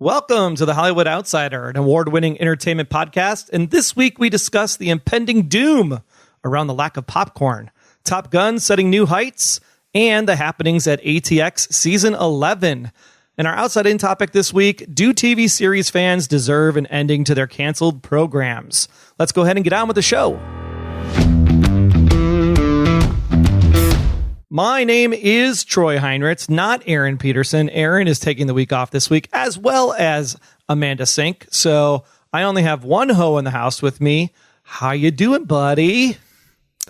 Welcome to the Hollywood Outsider, an award-winning entertainment podcast. And this week we discuss the impending doom around the lack of popcorn, Top Gun setting new heights, and the happenings at ATX Season 11. And our outside-in topic this week, do TV series fans deserve an ending to their canceled programs? Let's go ahead and get on with the show. My name is Troy Heinrichs, not Aaron Peterson. Aaron is taking the week off this week, as well as Amanda Sink. So I only have one hoe in the house with me. How you doing, buddy?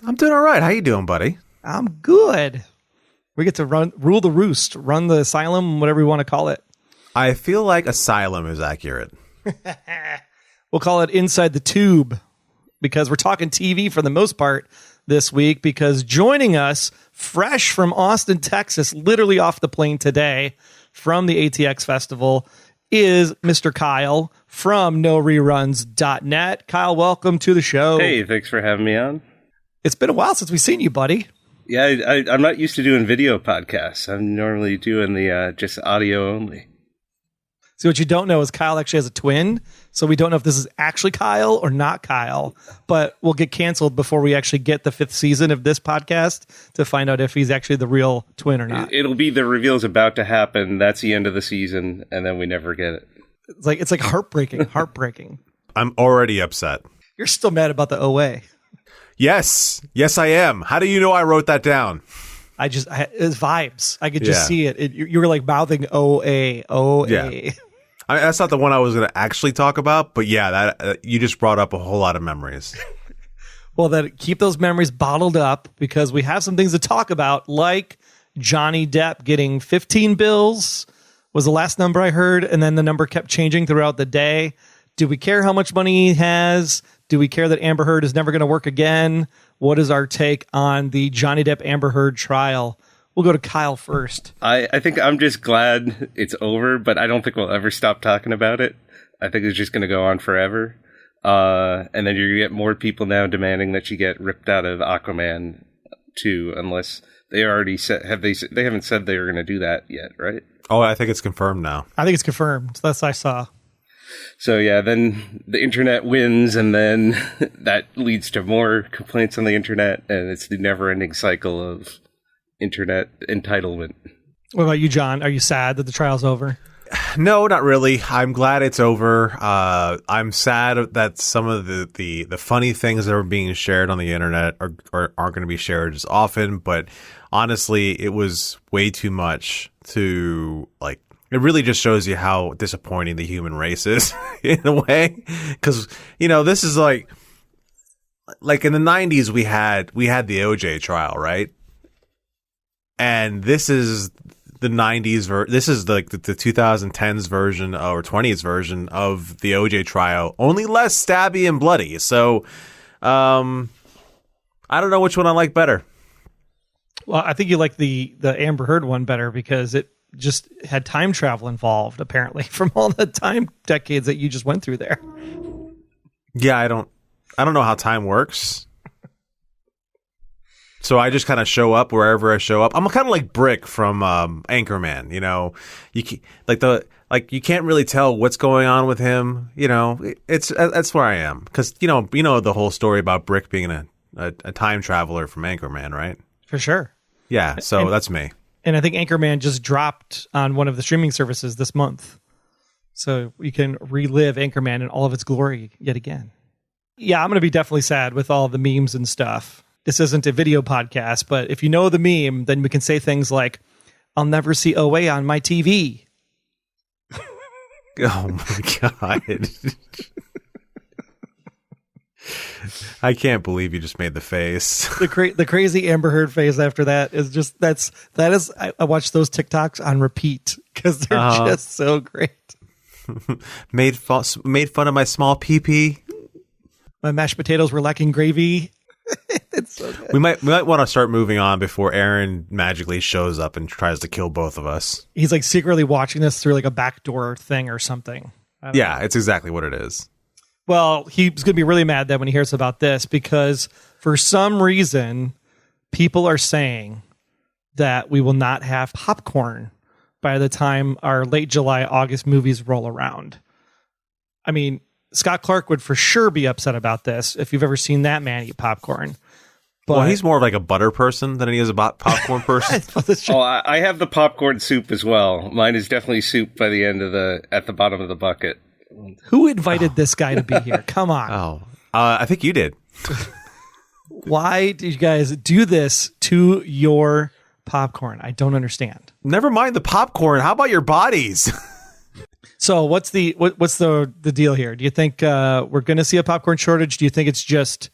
I'm doing all right. How you doing, buddy? I'm good. We get to rule the roost, run the asylum, whatever you want to call it. I feel like asylum is accurate. We'll call it Inside the Tube, because we're talking TV for the most part this week, because joining us fresh from Austin, Texas, literally off the plane today from the ATX Festival, is Mr. Kyle from NoReruns.net. Kyle, welcome to the show. Hey, thanks for having me on. It's been a while since we've seen you, buddy. Yeah, I'm not used to doing video podcasts. I'm normally doing the just audio only. See, what you don't know is Kyle actually has a twin, so we don't know if this is actually Kyle or not Kyle, but we'll get canceled before we actually get the 5th season of this podcast to find out if he's actually the real twin or not. It'll be the reveal's about to happen. That's the end of the season, and then we never get it. It's like heartbreaking. I'm already upset. You're still mad about the OA. Yes, I am. How do you know I wrote that down? It's vibes. I could just see it. You were like mouthing OA. Yeah. That's not the one I was going to actually talk about, but yeah, that you just brought up a whole lot of memories. Well, then keep those memories bottled up, because we have some things to talk about, like Johnny Depp getting 15 bills was the last number I heard, and then the number kept changing throughout the day. Do we care how much money he has? Do we care that Amber Heard is never going to work again? What is our take on the Johnny Depp Amber Heard trial? We'll go to Kyle first. I think I'm just glad it's over, but I don't think we'll ever stop talking about it. I think it's just going to go on forever. And then you're going to get more people now demanding that you get ripped out of Aquaman 2, unless they already said, they haven't said they were going to do that yet, right? Oh, I think it's confirmed now. I think it's confirmed. That's what I saw. So yeah, then the internet wins, and then that leads to more complaints on the internet, and it's the never-ending cycle of internet entitlement. What about you, John? Are you sad that the trial's over? No, not really. I'm glad it's over. I'm sad that some of the funny things that are being shared on the internet aren't going to be shared as often, but honestly, it was way too much to, like, it really just shows you how disappointing the human race is in a way. Because, this is like in the 90s, we had the OJ trial, right? And this is the 90s, this is like the 2010s version or 20s version of the OJ trial, only less stabby and bloody. So I don't know which one I like better. Well, I think you like the Amber Heard one better, because it just had time travel involved, apparently, from all the time decades that you just went through there. Yeah, I don't know how time works. So I just kind of show up wherever I show up. I'm kind of like Brick from Anchorman. You can't really tell what's going on with him. That's where I am, because you know the whole story about Brick being a time traveler from Anchorman, right? For sure. Yeah, so that's me. And I think Anchorman just dropped on one of the streaming services this month, so you can relive Anchorman in all of its glory yet again. Yeah, I'm going to be definitely sad with all the memes and stuff. This isn't a video podcast, but if you know the meme, then we can say things like, "I'll never see OA on my TV." Oh my God. I can't believe you just made the face. The crazy Amber Heard face after that is just, I watch those TikToks on repeat because they're just so great. Made fun of my small pee-pee. My mashed potatoes were lacking gravy. It's so good. We might want to start moving on before Aaron magically shows up and tries to kill both of us. He's like secretly watching this through like a backdoor thing or something. Yeah, it's exactly what it is. Well, he's going to be really mad that when he hears about this, because for some reason, people are saying that we will not have popcorn by the time our late July, August movies roll around. I mean, Scott Clark would for sure be upset about this if you've ever seen that man eat popcorn. But Well, he's more of like a butter person than he is a popcorn person. Oh, I have the popcorn soup as well. Mine is definitely soup by the end of at the bottom of the bucket. Who invited this guy to be here? Come on. Oh, I think you did. Why did you guys do this to your popcorn? I don't understand. Never mind the popcorn. How about your bodies? So what's the deal here? Do you think we're going to see a popcorn shortage? Do you think it's just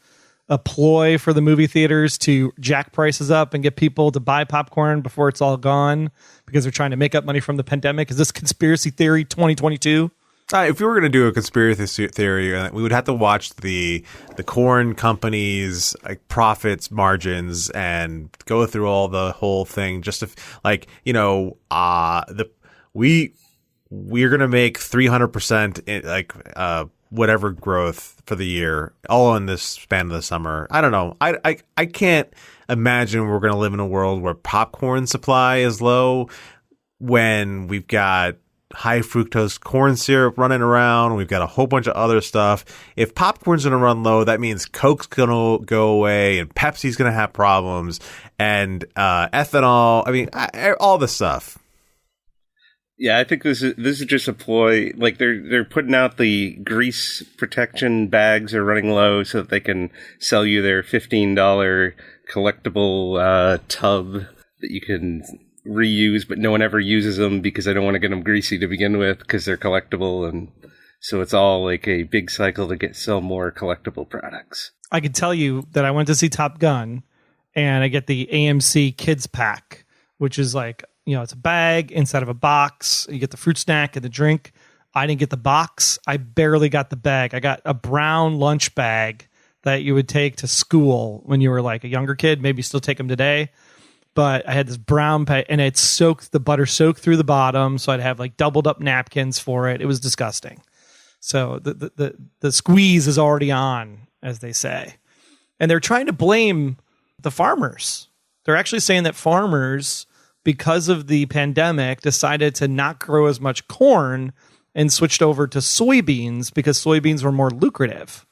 a ploy for the movie theaters to jack prices up and get people to buy popcorn before it's all gone because they're trying to make up money from the pandemic? Is this conspiracy theory 2022? If we were going to do a conspiracy theory, we would have to watch the corn companies' like profits margins and go through all the whole thing. Just to, like, you know, we're going to make 300% like whatever growth for the year, all in this span of the summer. I don't know. I can't imagine we're going to live in a world where popcorn supply is low when we've got high fructose corn syrup running around. We've got a whole bunch of other stuff. If popcorn's going to run low, that means Coke's going to go away and Pepsi's going to have problems and ethanol. I mean, all this stuff. Yeah, I think this is just a ploy. Like they're putting out the grease protection bags are running low so that they can sell you their $15 collectible tub that you can reuse, but no one ever uses them because they don't want to get them greasy to begin with because they're collectible, and so it's all like a big cycle to sell more collectible products. I can tell you that I went to see Top Gun, and I get the AMC Kids Pack, which is like, you know, it's a bag inside of a box. You get the fruit snack and the drink. I didn't get the box. I barely got the bag. I got a brown lunch bag that you would take to school when you were like a younger kid. Maybe you still take them today. But I had this brown bag, and the butter soaked through the bottom, so I'd have like doubled up napkins for it. It was disgusting. So the squeeze is already on, as they say. And they're trying to blame the farmers. They're actually saying that farmers, because of the pandemic, decided to not grow as much corn and switched over to soybeans because soybeans were more lucrative.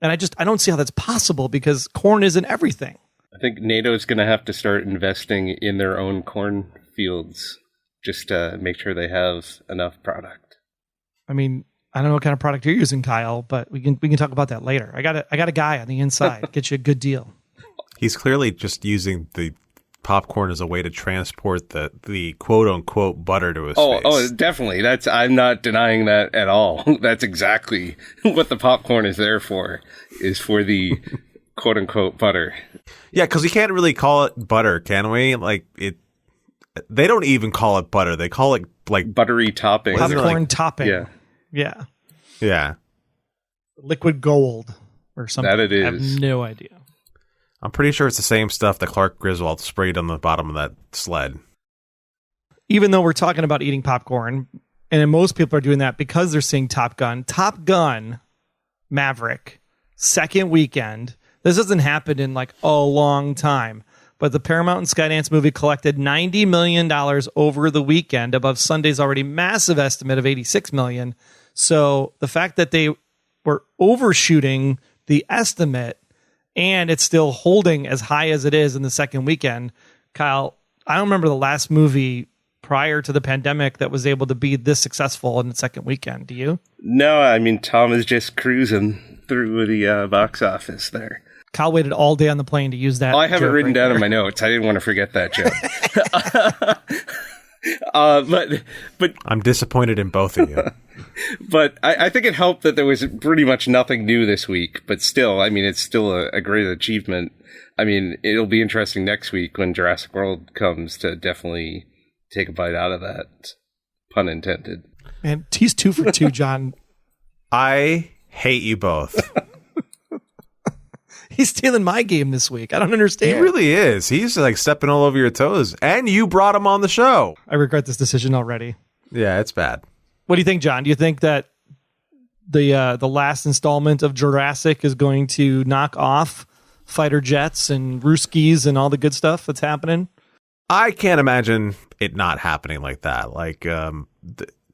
And I don't see how that's possible because corn isn't everything. I think NATO's going to have to start investing in their own corn fields just to make sure they have enough product. I mean, I don't know what kind of product you're using, Kyle, but we can talk about that later. I got a guy on the inside. Get you a good deal. He's clearly just using the popcorn as a way to transport the quote unquote butter to his face. Oh, definitely. I'm not denying that at all. That's exactly what the popcorn is there for, is for the quote unquote butter. Yeah, because we can't really call it butter, can we? Like they don't even call it butter. They call it like buttery topping. Popcorn topping. Yeah. Yeah. Liquid gold or something. That it is. I have no idea. I'm pretty sure it's the same stuff that Clark Griswold sprayed on the bottom of that sled. Even though we're talking about eating popcorn, and then most people are doing that because they're seeing Top Gun. Top Gun Maverick, second weekend. This hasn't happened in like a long time. But the Paramount and Skydance movie collected $90 million over the weekend, above Sunday's already massive estimate of $86 million. So the fact that they were overshooting the estimate and it's still holding as high as it is in the second weekend, Kyle, I don't remember the last movie prior to the pandemic that was able to be this successful in the second weekend. Do you? No, I mean, Tom is just cruising through the box office there. Kyle waited all day on the plane to use that. Oh, I have it written down in my notes. I didn't want to forget that joke. But I'm disappointed in both of you. But I think it helped that there was pretty much nothing new this week. But still, I mean, it's still a great achievement. I mean, it'll be interesting next week when Jurassic World comes to definitely take a bite out of that. Pun intended. Man, he's 2 for 2, John. I hate you both. He's stealing my game this week. I don't understand. He really is. He's like stepping all over your toes. And you brought him on the show. I regret this decision already. Yeah, it's bad. What do you think, John? Do you think that the last installment of Jurassic is going to knock off fighter jets and Ruskies and all the good stuff that's happening? I can't imagine it not happening like that. Like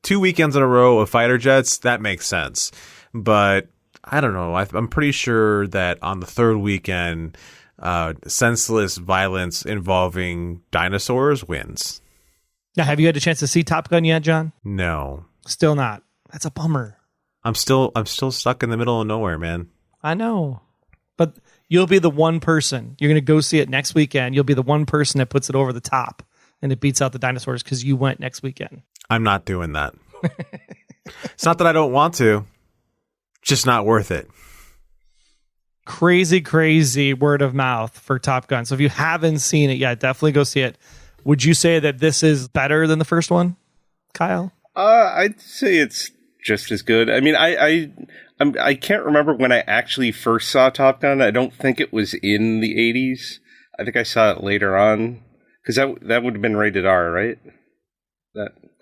2 weekends in a row of fighter jets, that makes sense. But I don't know. I'm pretty sure that on the third weekend, senseless violence involving dinosaurs wins. Now, have you had a chance to see Top Gun yet, John? No, Still not. That's a bummer. I'm still stuck in the middle of nowhere, man. I know. But you'll be the one person. You're going to go see it next weekend. You'll be the one person that puts it over the top and it beats out the dinosaurs because you went next weekend. I'm not doing that. It's not that I don't want to. Just not worth it. Crazy word of mouth for Top Gun. So if you haven't seen it yet, definitely go see it. Would you say that this is better than the first one, Kyle? I'd say it's just as good. I mean, I can't remember when I actually first saw Top Gun. I don't think it was in the 80s. I think I saw it later on because that would have been rated R, right?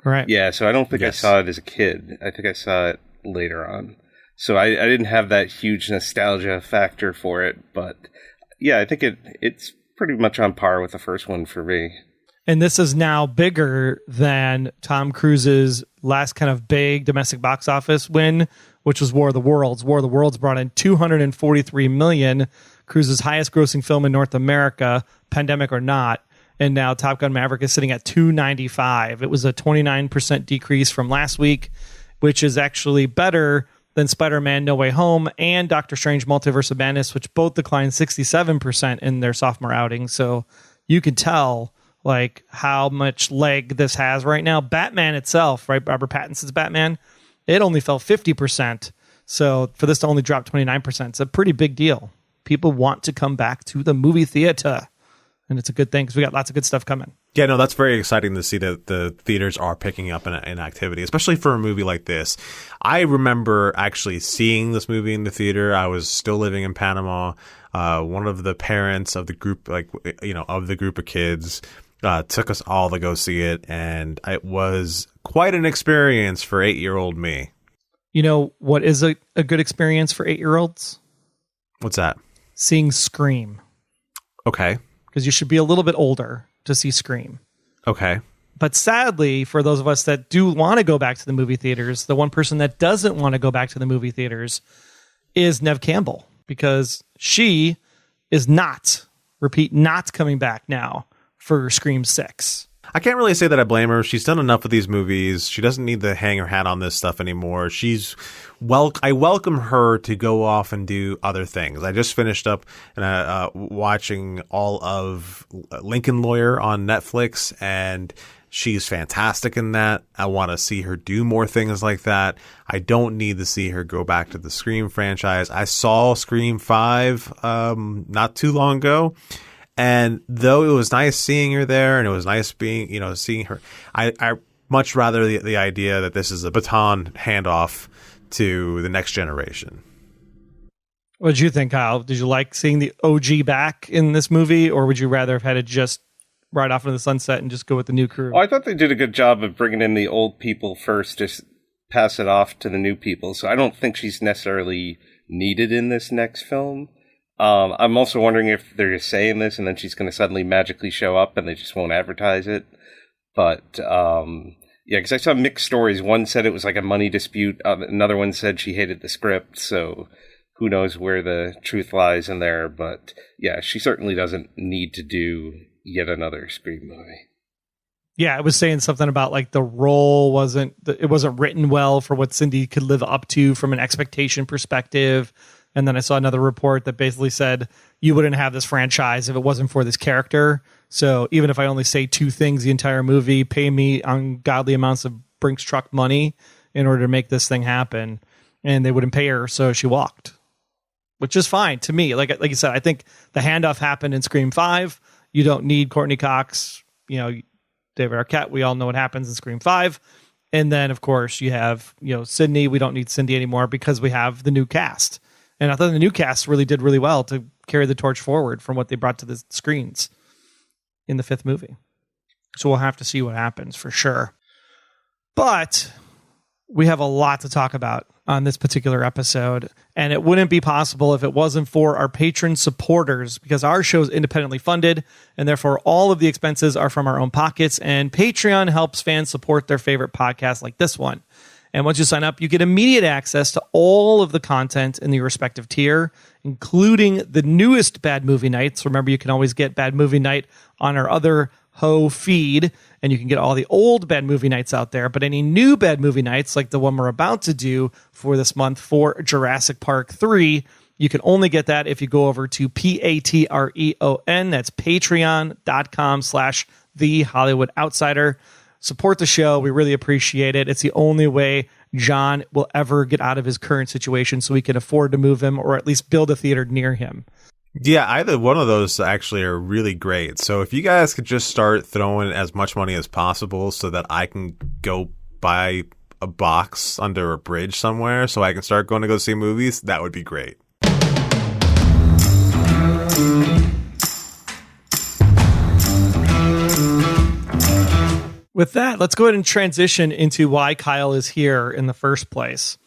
Right. Yeah, so I don't think Yes. I saw it as a kid. I think I saw it later on. So I didn't have that huge nostalgia factor for it. But yeah, I think it's pretty much on par with the first one for me. And this is now bigger than Tom Cruise's last kind of big domestic box office win, which was War of the Worlds. War of the Worlds brought in $243 million, Cruise's highest grossing film in North America, pandemic or not. And now Top Gun Maverick is sitting at $295. It was a 29% decrease from last week, which is actually better than Spider-Man No Way Home and Doctor Strange Multiverse of Madness, which both declined 67% in their sophomore outing. So you can tell like how much leg this has right now. Batman itself, right? Robert Pattinson's Batman, it only fell 50%. So for this to only drop 29%, it's a pretty big deal. People want to come back to the movie theater. And it's a good thing because we got lots of good stuff coming. Yeah, no, that's very exciting to see that the theaters are picking up in activity, especially for a movie like this. I remember actually seeing this movie in the theater. I was still living in Panama. One of the parents of the group, of the group of kids, took us all to go see it, and it was quite an experience for 8-year-old me. You know what is a good experience for 8-year-olds? What's that? Seeing Scream. Okay. Because you should be a little bit older to see Scream. Okay. But sadly, for those of us that do want to go back to the movie theaters, the one person that doesn't want to go back to the movie theaters is Neve Campbell, because she is not coming back now for Scream 6. I can't really say that I blame her. She's done enough of these movies. She doesn't need to hang her hat on this stuff anymore. I welcome her to go off and do other things. I just finished up watching all of Lincoln Lawyer on Netflix, and she's fantastic in that. I want to see her do more things like that. I don't need to see her go back to the Scream franchise. I saw Scream 5 not too long ago. And though it was nice seeing her there, and it was nice seeing her, I much rather the idea that this is a baton handoff to the next generation. What did you think, Kyle? Did you like seeing the OG back in this movie, or would you rather have had it just ride off into the sunset and just go with the new crew? Oh, I thought they did a good job of bringing in the old people first, just pass it off to the new people. So I don't think she's necessarily needed in this next film. I'm also wondering if they're just saying this and then she's going to suddenly magically show up and they just won't advertise it. But, yeah, because I saw mixed stories. One said it was like a money dispute. Another one said she hated the script. So who knows where the truth lies in there. But, yeah, she certainly doesn't need to do yet another Scream movie. Yeah, it was saying something about like the role wasn't written well for what Cindy could live up to from an expectation perspective. And then I saw another report that basically said you wouldn't have this franchise if it wasn't for this character. So even if I only say 2 things the entire movie, pay me ungodly amounts of Brinks truck money in order to make this thing happen. And they wouldn't pay her, so she walked, which is fine to me. Like you said, I think the handoff happened in Scream 5. You don't need Courtney Cox, David Arquette. We all know what happens in Scream 5. And then, of course, you have, Sydney. We don't need Cindy anymore because we have the new cast. And I thought the new cast really did really well to carry the torch forward from what they brought to the screens in the 5th movie. So we'll have to see what happens for sure. But we have a lot to talk about on this particular episode, and it wouldn't be possible if it wasn't for our patron supporters, because our show is independently funded, and therefore all of the expenses are from our own pockets, and Patreon helps fans support their favorite podcasts like this one. And once you sign up, you get immediate access to all of the content in the respective tier, including the newest Bad Movie Nights. Remember, you can always get Bad Movie Night on our other Ho feed, and you can get all the old Bad Movie Nights out there. But any new Bad Movie Nights, like the one we're about to do for this month for Jurassic Park 3, you can only get that if you go over to Patreon. That's patreon.com/The Hollywood Outsider. Support the show. We really appreciate it. It's the only way John will ever get out of his current situation, so we can afford to move him or at least build a theater near him. Yeah, either one of those actually are really great. So if you guys could just start throwing as much money as possible so that I can go buy a box under a bridge somewhere so I can start going to go see movies, that would be great. With that, let's go ahead and transition into why Kyle is here in the first place.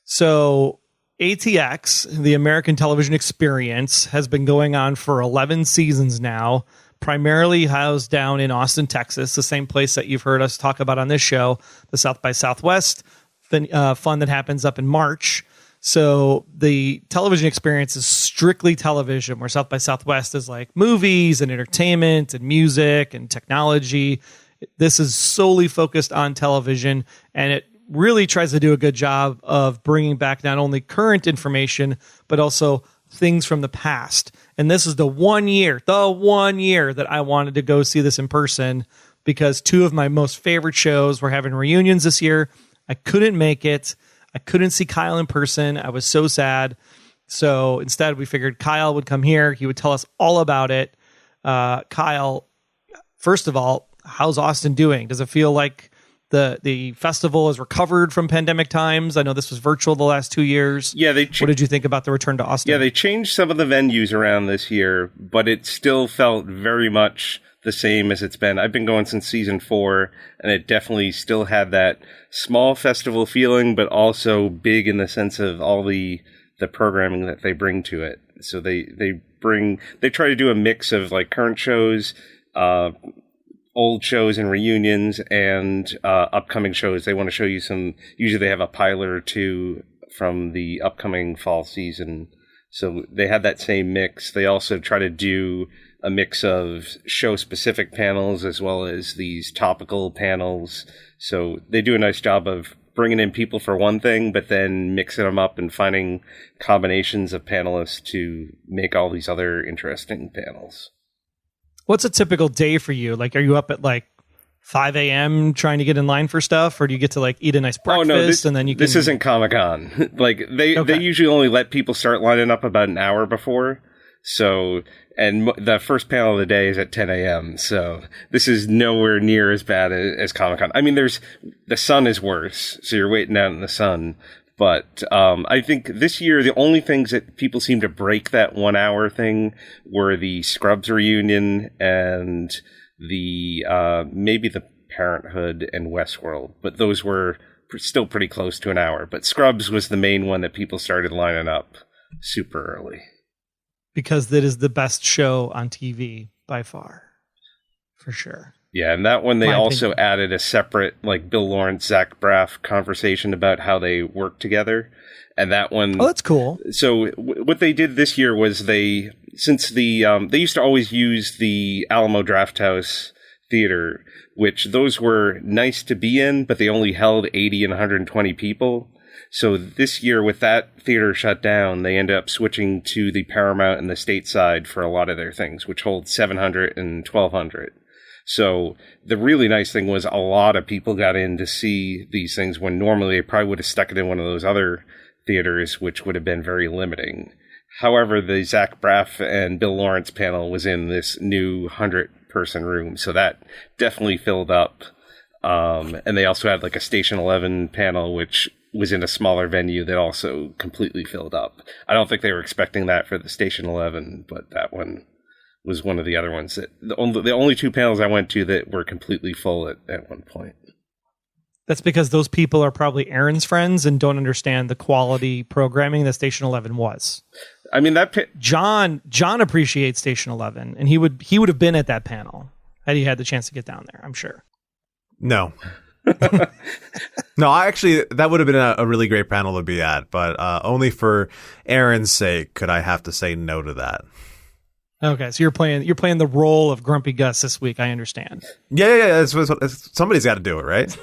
So ATX, the American Television Experience, has been going on for 11 seasons now, primarily housed down in Austin, Texas, the same place that you've heard us talk about on this show, the South by Southwest fun that happens up in March. So the television experience is strictly television, where South by Southwest is like movies and entertainment and music and technology. This is solely focused on television, and it really tries to do a good job of bringing back not only current information, but also things from the past. And this is the one year that I wanted to go see this in person, because two of my most favorite shows were having reunions this year. I couldn't make it. I couldn't see Kyle in person. I was so sad. So instead, we figured Kyle would come here. He would tell us all about it. Kyle, first of all, how's Austin doing? Does it feel like the festival has recovered from pandemic times? I know this was virtual the last 2 years. Yeah, what did you think about the return to Austin? Yeah, they changed some of the venues around this year, but it still felt very much the same as it's been. I've been going since season 4, and it definitely still had that small festival feeling, but also big in the sense of all the programming that they bring to it. So they try to do a mix of like current shows, old shows and reunions, and upcoming shows. They want to show you usually they have a pilot or two from the upcoming fall season. So they have that same mix. They also try to do a mix of show-specific panels as well as these topical panels. So they do a nice job of bringing in people for one thing, but then mixing them up and finding combinations of panelists to make all these other interesting panels. What's a typical day for you? Like, are you up at like 5 a.m. trying to get in line for stuff, or do you get to like eat a nice breakfast and then you can... This isn't Comic-Con. Like they usually only let people start lining up about an hour before. So, and the first panel of the day is at 10 a.m. So this is nowhere near as bad as Comic-Con. I mean, the sun is worse, so you're waiting out in the sun. But I think this year, the only things that people seem to break that 1 hour thing were the Scrubs reunion and the maybe the Parenthood and Westworld. But those were still pretty close to an hour. But Scrubs was the main one that people started lining up super early. Because that is the best show on TV by far, for sure. Yeah, and that one they also added a separate, like, Bill Lawrence, Zach Braff conversation about how they work together. And that one... Oh, that's cool. So what they did this year was they used to always use the Alamo Drafthouse Theater, which those were nice to be in, but they only held 80 and 120 people. So this year, with that theater shut down, they ended up switching to the Paramount and the Stateside for a lot of their things, which hold 700 and 1,200. So the really nice thing was a lot of people got in to see these things when normally they probably would have stuck it in one of those other theaters, which would have been very limiting. However, the Zach Braff and Bill Lawrence panel was in this new 100-person room, so that definitely filled up. And they also had like a Station 11 panel, which was in a smaller venue that also completely filled up. I don't think they were expecting that for the Station 11, but that one was one of the other ones that the only two panels I went to that were completely full at one point. That's because those people are probably Aaron's friends and don't understand the quality programming that Station 11 was. I mean, John appreciates Station 11, and he would have been at that panel had he had the chance to get down there, I'm sure. No. No, that would have been a really great panel to be at, but only for Aaron's sake could I have to say no to that. Okay, so you're playing the role of Grumpy Gus this week, I understand. Yeah. Somebody's got to do it, right?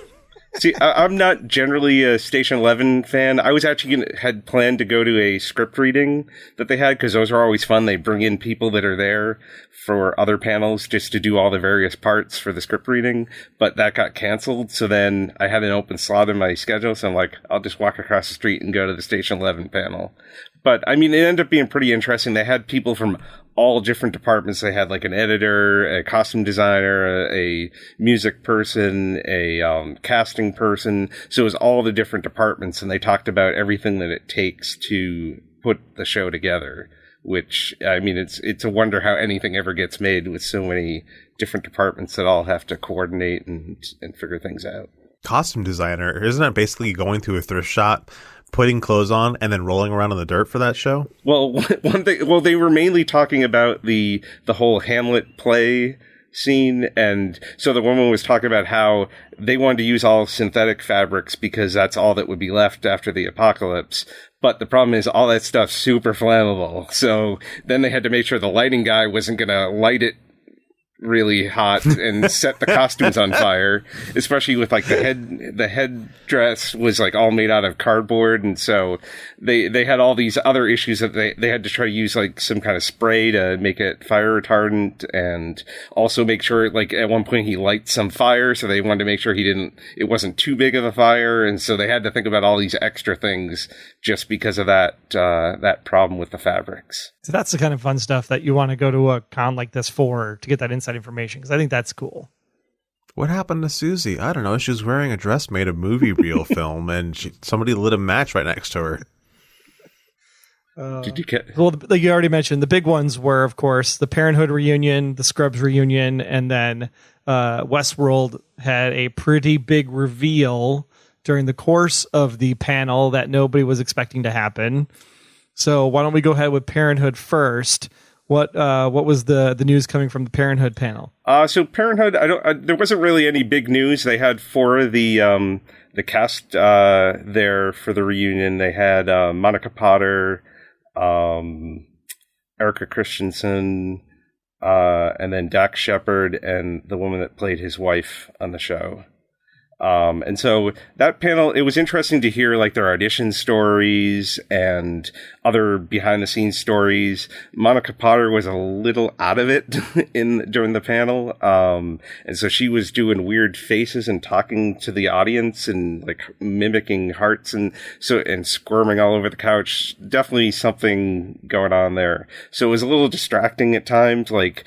See, I'm not generally a Station 11 fan. I was actually had planned to go to a script reading that they had, because those are always fun. They bring in people that are there for other panels just to do all the various parts for the script reading, but that got canceled. So then I had an open slot in my schedule, so I'm like, I'll just walk across the street and go to the Station 11 panel. But I mean, it ended up being pretty interesting. They had people from all different departments. They had like an editor, a costume designer, a music person, a casting person. So it was all the different departments, and they talked about everything that it takes to put the show together. Which, I mean, it's a wonder how anything ever gets made with so many different departments that all have to coordinate and figure things out. Costume designer, isn't that basically going to a thrift shop, putting clothes on, and then rolling around in the dirt for that show? Well, one thing. Well, they were mainly talking about the whole Hamlet play scene, and so the woman was talking about how they wanted to use all synthetic fabrics because that's all that would be left after the apocalypse. But the problem is all that stuff's super flammable. So then they had to make sure the lighting guy wasn't going to light it really hot and set the costumes on fire, especially with like the headdress was like all made out of cardboard, and so they had all these other issues that they had to try to use like some kind of spray to make it fire retardant, and also make sure, like at one point he lights some fire, so they wanted to make sure it wasn't too big of a fire, and so they had to think about all these extra things just because of that problem with the fabrics. So that's the kind of fun stuff that you want to go to a con like this to get that inside information, because I think that's cool. What happened to Susie? I don't know. She was wearing a dress made of movie reel film, and somebody lit a match right next to her. Did you get? Well, like you already mentioned, the big ones were, of course, the Parenthood reunion, the Scrubs reunion, and then Westworld had a pretty big reveal during the course of the panel that nobody was expecting to happen. So why don't we go ahead with Parenthood first? What was the news coming from the Parenthood panel? So Parenthood, there wasn't really any big news. They had four of the cast there for the reunion. They had Monica Potter, Erica Christensen, and then Dax Shepard, and the woman that played his wife on the show. And so that panel, it was interesting to hear like their audition stories and other behind the scenes stories. Monica Potter was a little out of it during the panel. And so she was doing weird faces and talking to the audience and like mimicking hearts and squirming all over the couch. Definitely something going on there. So it was a little distracting at times. Like,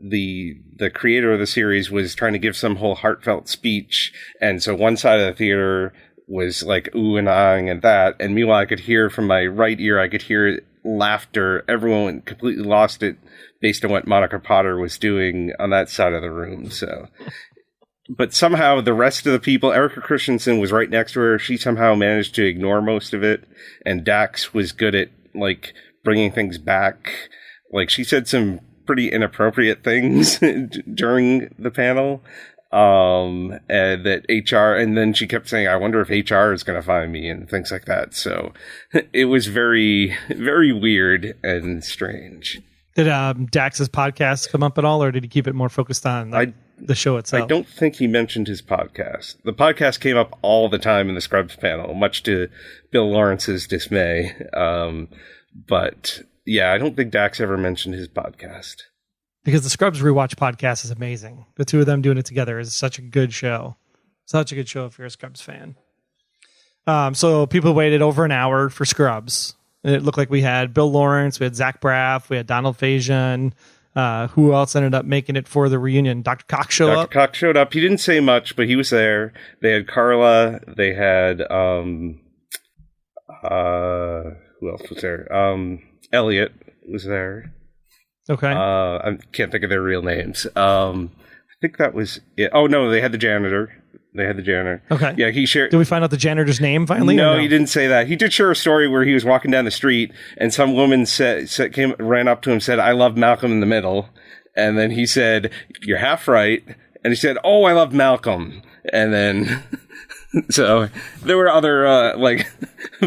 the creator of the series was trying to give some whole heartfelt speech, and so one side of the theater was like ooh and ahhing at that, and meanwhile I could hear from my right ear, I could hear laughter. Everyone completely lost it based on what Monica Potter was doing on that side of the room. So, but somehow the rest of the people, Erica Christensen was right next to her, she somehow managed to ignore most of it, and Dax was good at like bringing things back. Like she said some pretty inappropriate things during the panel, and that HR, and then she kept saying, I wonder if HR is going to find me and things like that. So it was very, very weird and strange. Did Dax's podcast come up at all, or did he keep it more focused on the show itself? I don't think he mentioned his podcast. The podcast came up all the time in the Scrubs panel, much to Bill Lawrence's dismay. But yeah, I don't think Dax ever mentioned his podcast. Because the Scrubs Rewatch podcast is amazing. The two of them doing it together is such a good show. Such a good show if you're a Scrubs fan. So people waited over an hour for Scrubs. And it looked like we had Bill Lawrence, we had Zach Braff, we had Donald Faison. Who else ended up making it for the reunion? Dr. Cox showed up? Dr. Cox showed up. He didn't say much, but he was there. They had Carla. They had, who else was there? Elliot was there. Okay. I can't think of their real names. I think that was it. Oh, no, they had the janitor. They had the janitor. Okay. Yeah, he shared. Did we find out the janitor's name finally? No, he didn't say that. He did share a story where he was walking down the street and some woman ran up to him and said, "I love Malcolm in the Middle." And then he said, "You're half right." And he said, "Oh, I love Malcolm." And then, so there were other, like,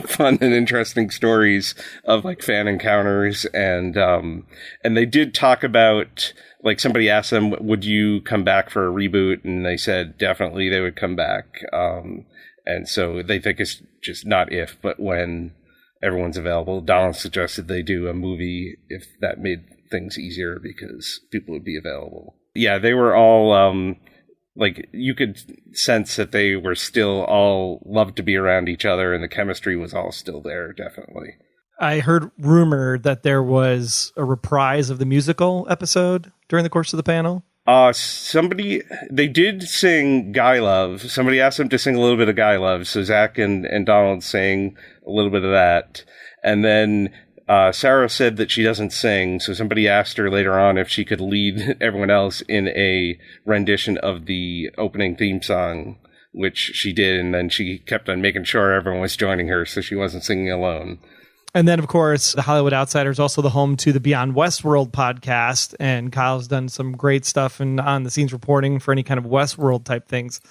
fun and interesting stories of, like, fan encounters. And they did talk about, like, somebody asked them, would you come back for a reboot? And they said definitely they would come back. And so they think it's just not if, but when everyone's available. Donald suggested they do a movie if that made things easier because people would be available. Yeah, they were all, like, you could sense that they were still all loved to be around each other and the chemistry was all still there, definitely. I heard rumor that there was a reprise of the musical episode during the course of the panel. They did sing Guy Love. Somebody asked them to sing a little bit of Guy Love. So Zach and Donald sang a little bit of that. And then Sarah said that she doesn't sing. So somebody asked her later on if she could lead everyone else in a rendition of the opening theme song, which she did. And then she kept on making sure everyone was joining her so she wasn't singing alone. And then, of course, the Hollywood Outsider is also the home to the Beyond Westworld podcast. And Kyle's done some great stuff and on-the-scenes reporting for any kind of Westworld type things.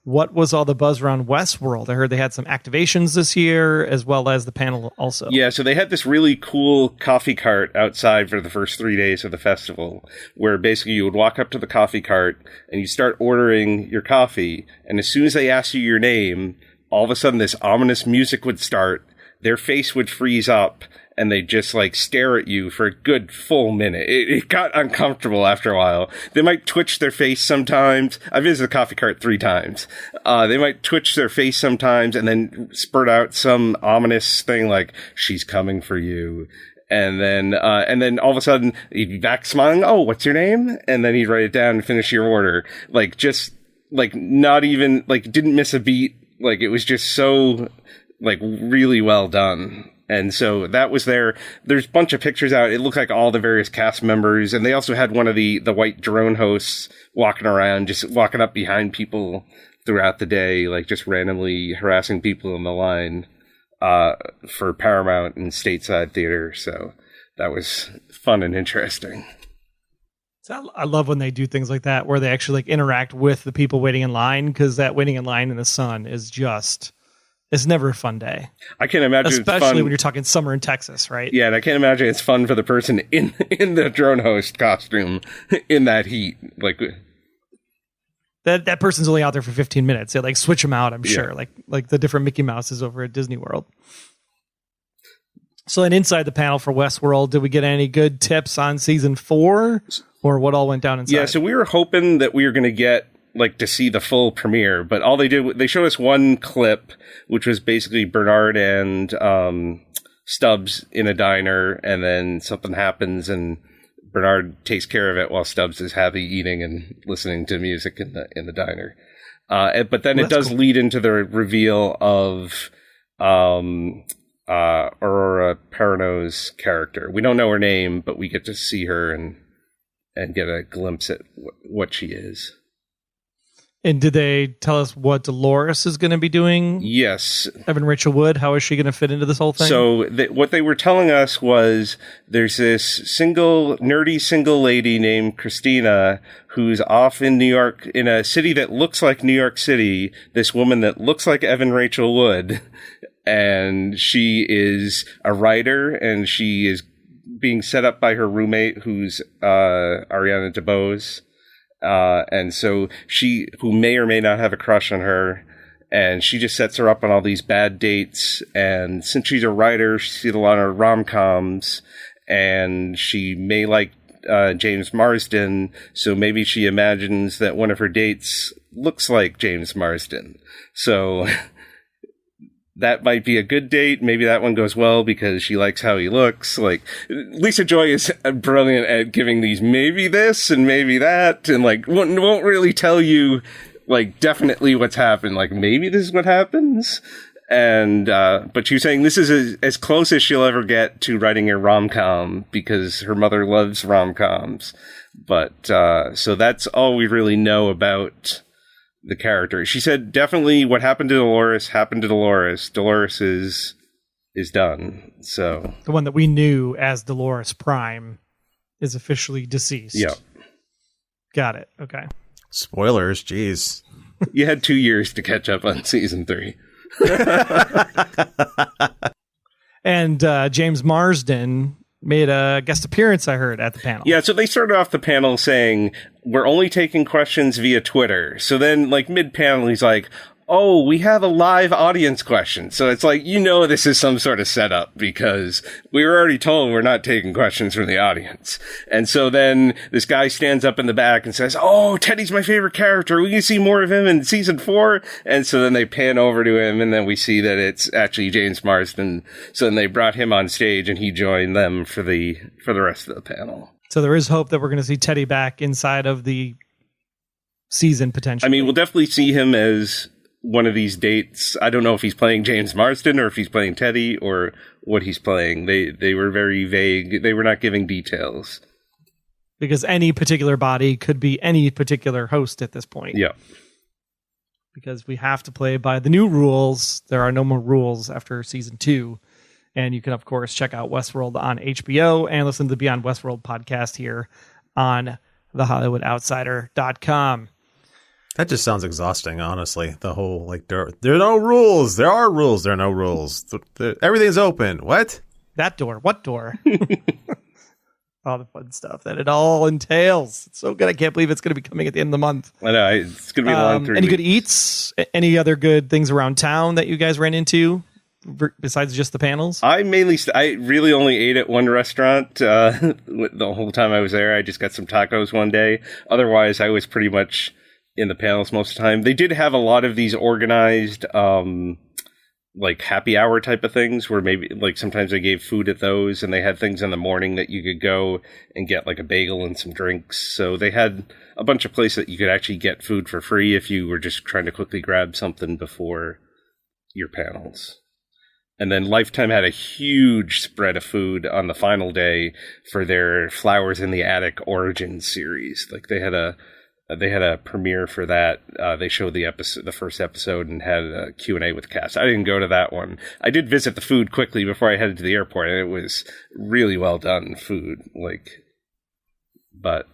What was all the buzz around Westworld? I heard they had some activations this year, as well as the panel also. Yeah, so they had this really cool coffee cart outside for the first 3 days of the festival, where basically you would walk up to the coffee cart and you start ordering your coffee. And as soon as they asked you your name, all of a sudden this ominous music would start. Their face would freeze up and they'd just like stare at you for a good full minute. It got uncomfortable after a while. They might twitch their face sometimes. I visited the coffee cart 3 times. They might twitch their face sometimes and then spurt out some ominous thing like, "She's coming for you." And then all of a sudden he'd be back smiling. "Oh, what's your name?" And then he'd write it down and finish your order. Like, just like not even like didn't miss a beat. Like, it was just so like really well done. And so that was there. There's a bunch of pictures out. It looked like all the various cast members. And they also had one of the white drone hosts walking around, just walking up behind people throughout the day, like just randomly harassing people in the line for Paramount and Stateside Theater. So that was fun and interesting. So I love when they do things like that, where they actually like interact with the people waiting in line, because that waiting in line in the sun is just... It's never a fun day. I can't imagine, especially when you're talking summer in Texas, right? Yeah, and I can't imagine it's fun for the person in the drone host costume in that heat. Like that person's only out there for 15 minutes. They like switch them out, I'm sure, like the different Mickey Mouses over at Disney World. So then inside the panel for Westworld, did we get any good tips on season 4 or what all went down inside? Yeah, so we were hoping that we were going to get like to see the full premiere, but all they did, they showed us one clip, which was basically Bernard and Stubbs in a diner, and then something happens and Bernard takes care of it while Stubbs is happy eating and listening to music in the diner. But then it does lead into the reveal of Aurora Perrineau's character. We don't know her name, but we get to see her and get a glimpse at what she is. And did they tell us what Dolores is going to be doing? Yes. Evan Rachel Wood, how is she going to fit into this whole thing? So what they were telling us was there's this nerdy single lady named Christina who's off in New York, in a city that looks like New York City, this woman that looks like Evan Rachel Wood. And she is a writer, and she is being set up by her roommate, who's Ariana DeBose. And so who may or may not have a crush on her, and she just sets her up on all these bad dates. And since she's a writer, she's seen a lot of rom-coms, and she may like James Marsden, so maybe she imagines that one of her dates looks like James Marsden. So that might be a good date. Maybe that one goes well because she likes how he looks. Like, Lisa Joy is brilliant at giving these maybe this and maybe that, and like won't really tell you like definitely what's happened. Like, maybe this is what happens. And but she's saying this is as close as she'll ever get to writing a rom-com because her mother loves rom-coms. But so that's all we really know about the character. She said definitely what happened to Dolores happened to Dolores. Dolores is done. So the one that we knew as Dolores Prime is officially deceased. Yeah. Got it. Okay. Spoilers, jeez. You had 2 years to catch up on season 3. And James Marsden made a guest appearance, I heard, at the panel. Yeah, so they started off the panel saying, we're only taking questions via Twitter. So then, like, mid-panel, he's like, oh, we have a live audience question. So it's like, this is some sort of setup because we were already told we're not taking questions from the audience. And so then this guy stands up in the back and says, oh, Teddy's my favorite character. We can see more of him in season 4. And so then they pan over to him and then we see that it's actually James Marsden. So then they brought him on stage and he joined them for the rest of the panel. So there is hope that we're going to see Teddy back inside of the season potentially. I mean, we'll definitely see him as one of these dates. I don't know if he's playing James Marsden or if he's playing Teddy or what he's playing. They were very vague. They were not giving details. Because any particular body could be any particular host at this point. Yeah. Because we have to play by the new rules. There are no more rules after season 2. And you can, of course, check out Westworld on HBO and listen to the Beyond Westworld podcast here on thehollywoodoutsiders.com. That just sounds exhausting, honestly. The whole, like, there are no rules. There are rules. There are no rules. Everything's open. What? That door. What door? All the fun stuff that it all entails. It's so good. I can't believe it's going to be coming at the end of the month. I know. It's going to be a long 3 weeks. Any good eats? Any other good things around town that you guys ran into besides just the panels? I really only ate at one restaurant the whole time I was there. I just got some tacos one day. Otherwise, I was pretty much in the panels most of the time. They did have a lot of these organized, like happy hour type of things where maybe like sometimes they gave food at those and they had things in the morning that you could go and get like a bagel and some drinks. So they had a bunch of places that you could actually get food for free if you were just trying to quickly grab something before your panels. And then Lifetime had a huge spread of food on the final day for their Flowers in the Attic Origins series. Like they had a premiere for that. They showed the first episode and had a Q&A with cast. I didn't go to that one. I did visit the food quickly before I headed to the airport, and it was really well done food. But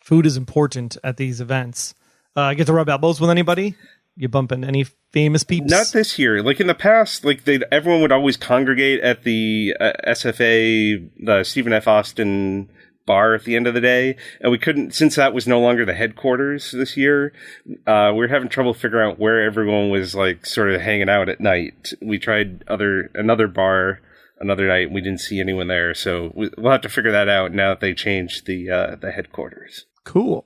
food is important at these events. Get to rub elbows with anybody? You bumping any famous peeps? Not this year. Like in the past, like everyone would always congregate at the SFA, the Stephen F. Austin bar at the end of the day, and we couldn't, since that was no longer the headquarters this year. We were having trouble figuring out where everyone was like sort of hanging out at night. We tried another bar another night, and we didn't see anyone there, so we'll have to figure that out now that they changed the headquarters. Cool.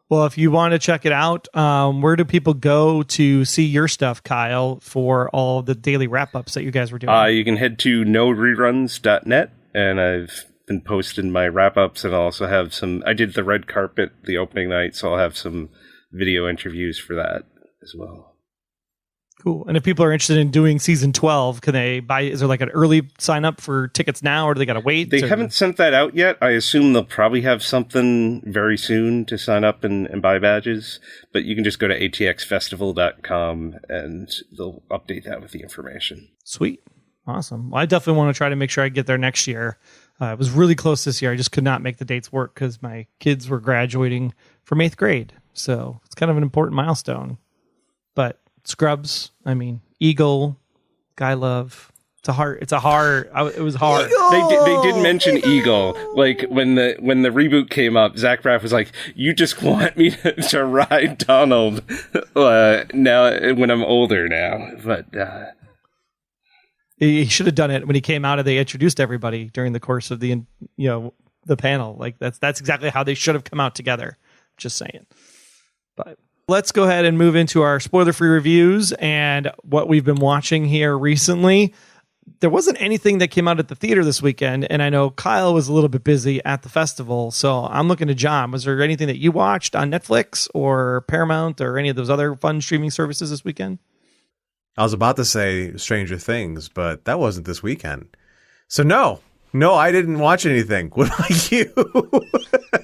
Well, if you want to check it out, where do people go to see your stuff, Kyle, for all the daily wrap-ups that you guys were doing? You can head to noreruns.net, and I've been posting my wrap-ups, and I'll also have I did the red carpet the opening night, so I'll have some video interviews for that as well. Cool. And if people are interested in doing season 12, can they buy, is there like an early sign up for tickets now, or do they got to wait? They haven't sent that out yet. I assume they'll probably have something very soon to sign up and buy badges, but you can just go to atxfestival.com and they'll update that with the information. Sweet. Awesome. Well, I definitely want to try to make sure I get there next year. It was really close this year. I just could not make the dates work because my kids were graduating from 8th grade. So it's kind of an important milestone. But Scrubs, I mean, Eagle, Guy Love. It was hard. They did mention Eagle. Like when the reboot came up, Zach Braff was like, "You just want me to ride Donald now when I'm older now." But he should have done it when he came out and they introduced everybody during the course of the panel. Like that's exactly how they should have come out together. Just saying. But let's go ahead and move into our spoiler-free reviews and what we've been watching here recently. There wasn't anything that came out at the theater this weekend, and I know Kyle was a little bit busy at the festival, so I'm looking to John. Was there anything that you watched on Netflix or Paramount or any of those other fun streaming services this weekend? I was about to say Stranger Things, but that wasn't this weekend. So no, No, I didn't watch anything. What about you?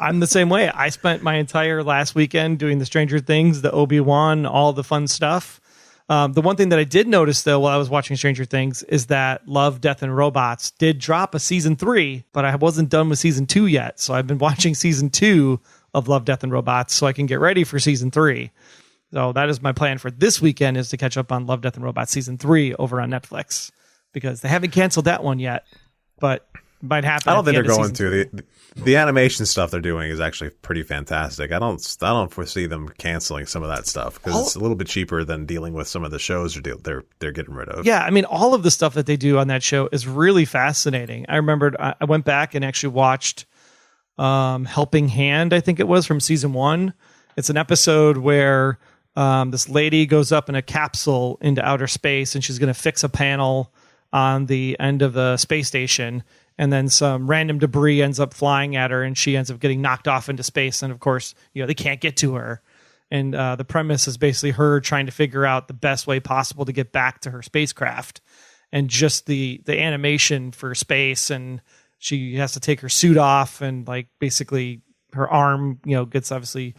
I'm the same way. I spent my entire last weekend doing the Stranger Things, the Obi-Wan, all the fun stuff. The one thing that I did notice, though, while I was watching Stranger Things is that Love, Death, and Robots did drop a season 3, but I wasn't done with season 2 yet. So I've been watching season 2 of Love, Death, and Robots so I can get ready for season 3. So that is my plan for this weekend, is to catch up on Love, Death, and Robots season 3 over on Netflix, because they haven't canceled that one yet, but it might happen. I don't think they're going to. The animation stuff they're doing is actually pretty fantastic. I don't foresee them canceling some of that stuff, because it's a little bit cheaper than dealing with some of the shows they're getting rid of. Yeah, I mean, all of the stuff that they do on that show is really fascinating. I remembered I went back and actually watched Helping Hand, I think it was, from season 1. It's an episode where this lady goes up in a capsule into outer space, and she's going to fix a panel on the end of the space station. And then some random debris ends up flying at her, and she ends up getting knocked off into space. And of course, they can't get to her. And the premise is basically her trying to figure out the best way possible to get back to her spacecraft. And just the animation for space, and she has to take her suit off, and like basically her arm, gets obviously,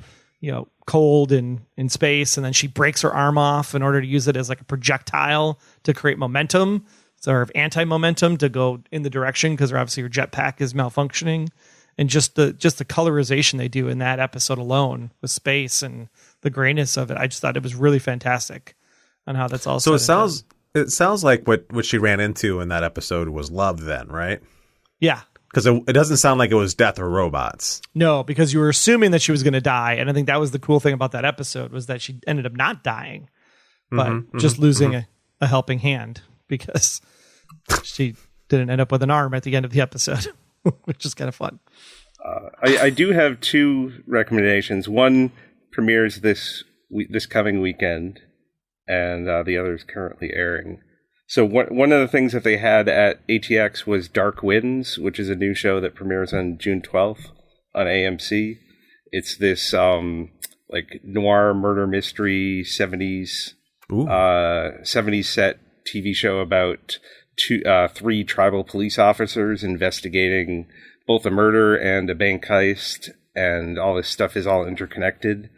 cold in space, and then she breaks her arm off in order to use it as like a projectile to create momentum. Sort of anti-momentum to go in the direction, because obviously your jetpack is malfunctioning. And just the colorization they do in that episode alone with space and the grayness of it, I just thought it was really fantastic on how that's all. So it sounds like what she ran into in that episode was love then, right? Yeah. Because it doesn't sound like it was death or robots. No, because you were assuming that she was going to die. And I think that was the cool thing about that episode, was that she ended up not dying, but just losing a helping hand, because she didn't end up with an arm at the end of the episode, which is kind of fun. I do have 2 recommendations. One premieres this coming weekend, and the other is currently airing. So one of the things that they had at ATX was Dark Winds, which is a new show that premieres on June 12th on AMC. It's this like noir murder mystery 70s 70s set TV show about 3 tribal police officers investigating both a murder and a bank heist, and all this stuff is all interconnected.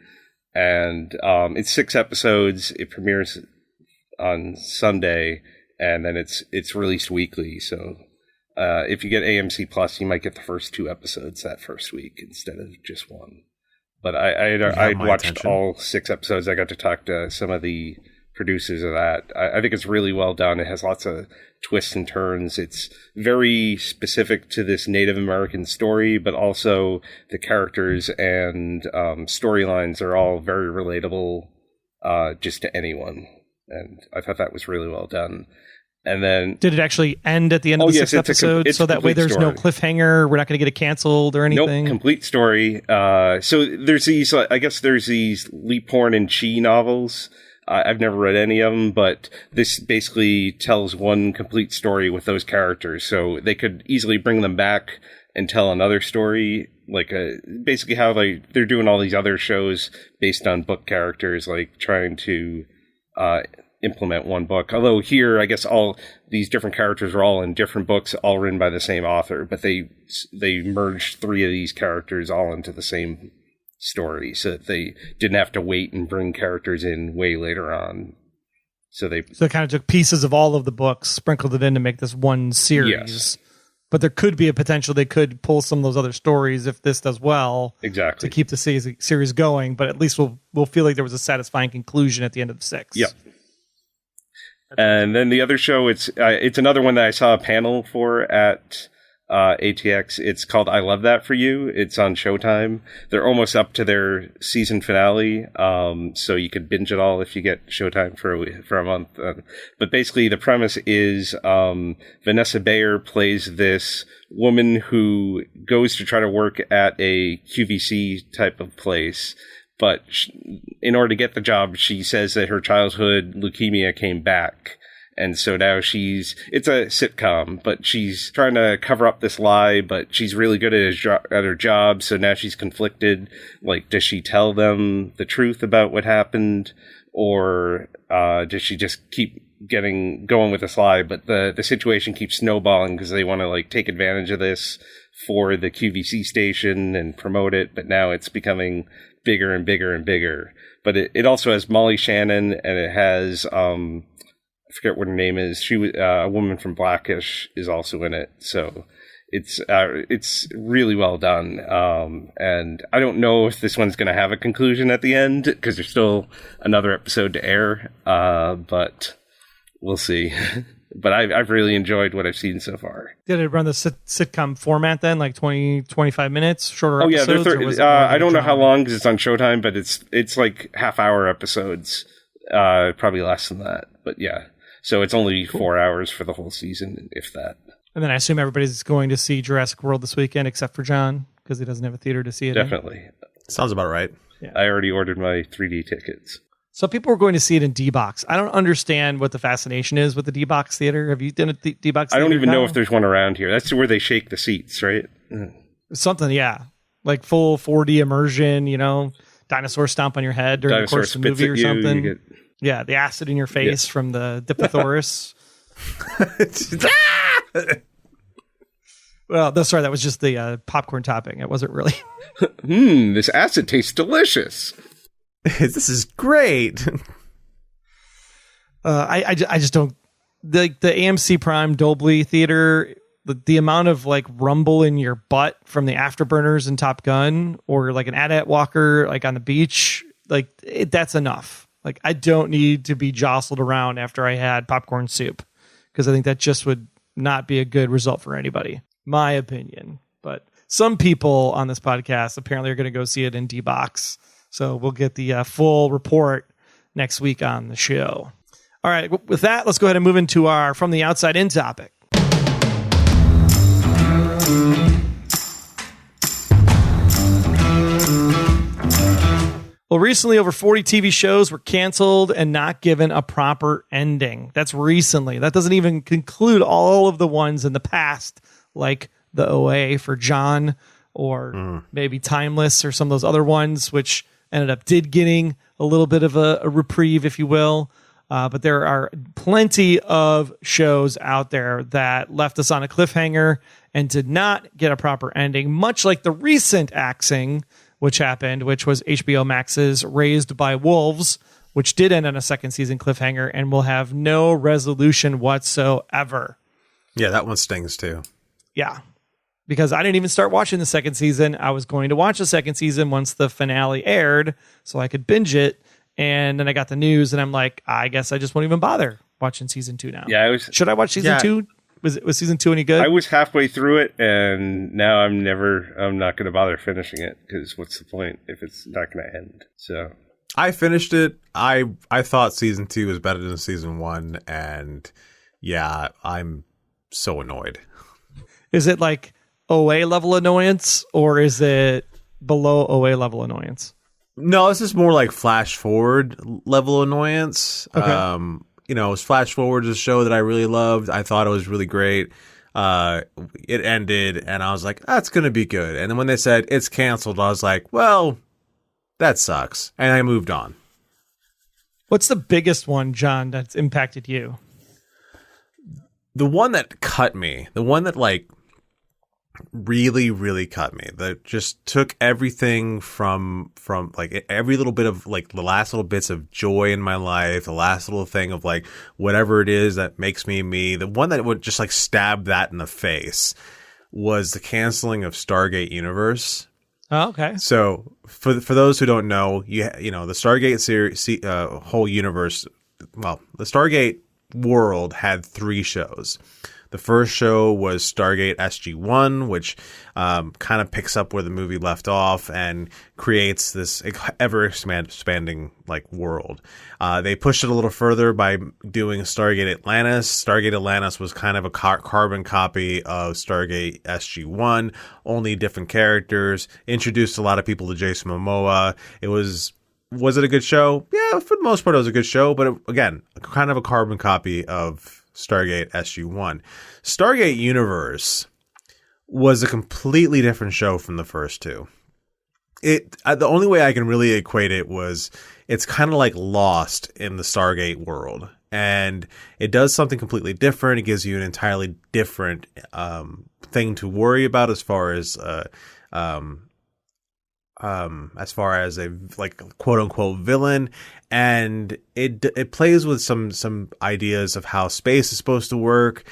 And it's 6 episodes. It premieres on Sunday, and then it's released weekly. So if you get AMC Plus, you might get the first 2 episodes that first week instead of just 1. But I watched all 6 episodes. I got to talk to some of the producers of that. I think it's really well done. It has lots of twists and turns. It's very specific to this Native American story, but also the characters and storylines are all very relatable just to anyone. And I thought that was really well done. And then, did it actually end at the end of the 6th episode? So that way there's no cliffhanger. We're not going to get it canceled or anything. Nope, complete story. So there's these, I guess there's these Leap Horn and Chi novels. I've never read any of them, but this basically tells one complete story with those characters. So they could easily bring them back and tell another story, like basically how they're doing all these other shows based on book characters, like trying to implement one book. Although here, I guess all these different characters are all in different books, all written by the same author, but they merged 3 of these characters all into the same story, so that they didn't have to wait and bring characters in way later on. So they kind of took pieces of all of the books, sprinkled it in to make this one series. Yes. But there could be a potential they could pull some of those other stories if this does well, exactly, to keep the series going. But at least we'll feel like there was a satisfying conclusion at the end of the 6. Yep. And then the other show, it's another one that I saw a panel for at ATX. It's called I Love That For You. It's on Showtime. They're almost up to their season finale, so you could binge it all if you get Showtime for a month. But basically, the premise is Vanessa Bayer plays this woman who goes to try to work at a QVC type of place. But in order to get the job, she says that her childhood leukemia came back. And so now it's a sitcom, but she's trying to cover up this lie, but she's really good at her job. So now she's conflicted. Like, does she tell them the truth about what happened? Or does she just keep going with the slide, but the situation keeps snowballing because they want to like take advantage of this for the QVC station and promote it, but now it's becoming bigger and bigger and bigger. But it also has Molly Shannon, and it has I forget what her name is. She was a woman from Blackish is also in it, so it's really well done. And I don't know if this one's going to have a conclusion at the end because there's still another episode to air, but we'll see. But I've really enjoyed what I've seen so far. Did it run the sitcom format then, like 20, 25 minutes, shorter episodes? Oh, yeah. I don't know how long because it's on Showtime, but it's like half-hour episodes, probably less than that. But yeah, so it's only 4 hours for the whole season, if that. And then I assume everybody's going to see Jurassic World this weekend, except for John, because he doesn't have a theater to see it Definitely. in. Sounds about right. Yeah. I already ordered my 3D tickets. So people are going to see it in D-Box. I don't understand what the fascination is with the D-Box theater. Have you done a D-Box theater? I don't even know if there's one around here. That's where they shake the seats, right? Something, yeah. Like full 4D immersion, dinosaur stomp on your head during the course of the movie or something. Yeah, the acid in your face from the Diplosaurus. Well, that was just the popcorn topping. It wasn't really. This acid tastes delicious. This is great. I just don't the AMC Prime Dolby Theater. The amount of like rumble in your butt from the afterburners in Top Gun, or like an AT-AT walker like on the beach, that's enough. Like I don't need to be jostled around after I had popcorn soup, because I think that just would not be a good result for anybody. My opinion. But some people on this podcast apparently are going to go see it in D-Box. So we'll get the full report next week on the show. All right, with that, let's go ahead and move into our From the Outside In topic. Well, recently over 40 TV shows were canceled and not given a proper ending. That's recently. That doesn't even conclude all of the ones in the past, like the OA for John, or maybe Timeless, or some of those other ones, which did getting a little bit of a reprieve, if you will. But there are plenty of shows out there that left us on a cliffhanger and did not get a proper ending, much like the recent axing, which happened, which was HBO Max's Raised by Wolves, which did end on a second season cliffhanger and will have no resolution whatsoever. Yeah, that one stings too. Yeah. Because I didn't even start watching the second season. I was going to watch the second season once the finale aired so I could binge it. And then I got the news and I'm like, I guess I just won't even bother watching season 2 now. Yeah, should I watch season 2? Was season 2 any good? I was halfway through it, and now I'm not going to bother finishing it, because what's the point if it's not going to end? So I finished it. I thought season 2 was better than season 1, and yeah, I'm so annoyed. Is it like OA level annoyance, or is it below OA level annoyance? No, this is more like flash forward level annoyance. Okay. Flash Forward is a show that I really loved. I thought it was really great. It ended, and I was like, that's going to be good. And then when they said it's canceled, I was like, well, that sucks. And I moved on. What's the biggest one, John, that's impacted you? The one that cut me, the one that really, really cut me, that just took everything from like every little bit of like the last little bits of joy in my life, the last little thing of like whatever it is that makes me me, the one that would just like stab that in the face was the canceling of Stargate Universe. Oh, okay. So for those who don't know, the Stargate series, whole universe, well, the Stargate world had 3 shows. The first show was Stargate SG-1, which kind of picks up where the movie left off and creates this ever-expanding world. They pushed it a little further by doing Stargate Atlantis. Stargate Atlantis was kind of a carbon copy of Stargate SG-1, only different characters. Introduced a lot of people to Jason Momoa. Was it a good show? Yeah, for the most part, it was a good show. But again, kind of a carbon copy of Stargate SG-1. Stargate Universe was a completely different show from the first 2. The only way I can really equate it was it's kind of like Lost in the Stargate world. and it does something completely different. It gives you an entirely different thing to worry about as far as a like quote unquote villain, and it plays with some ideas of how space is supposed to work,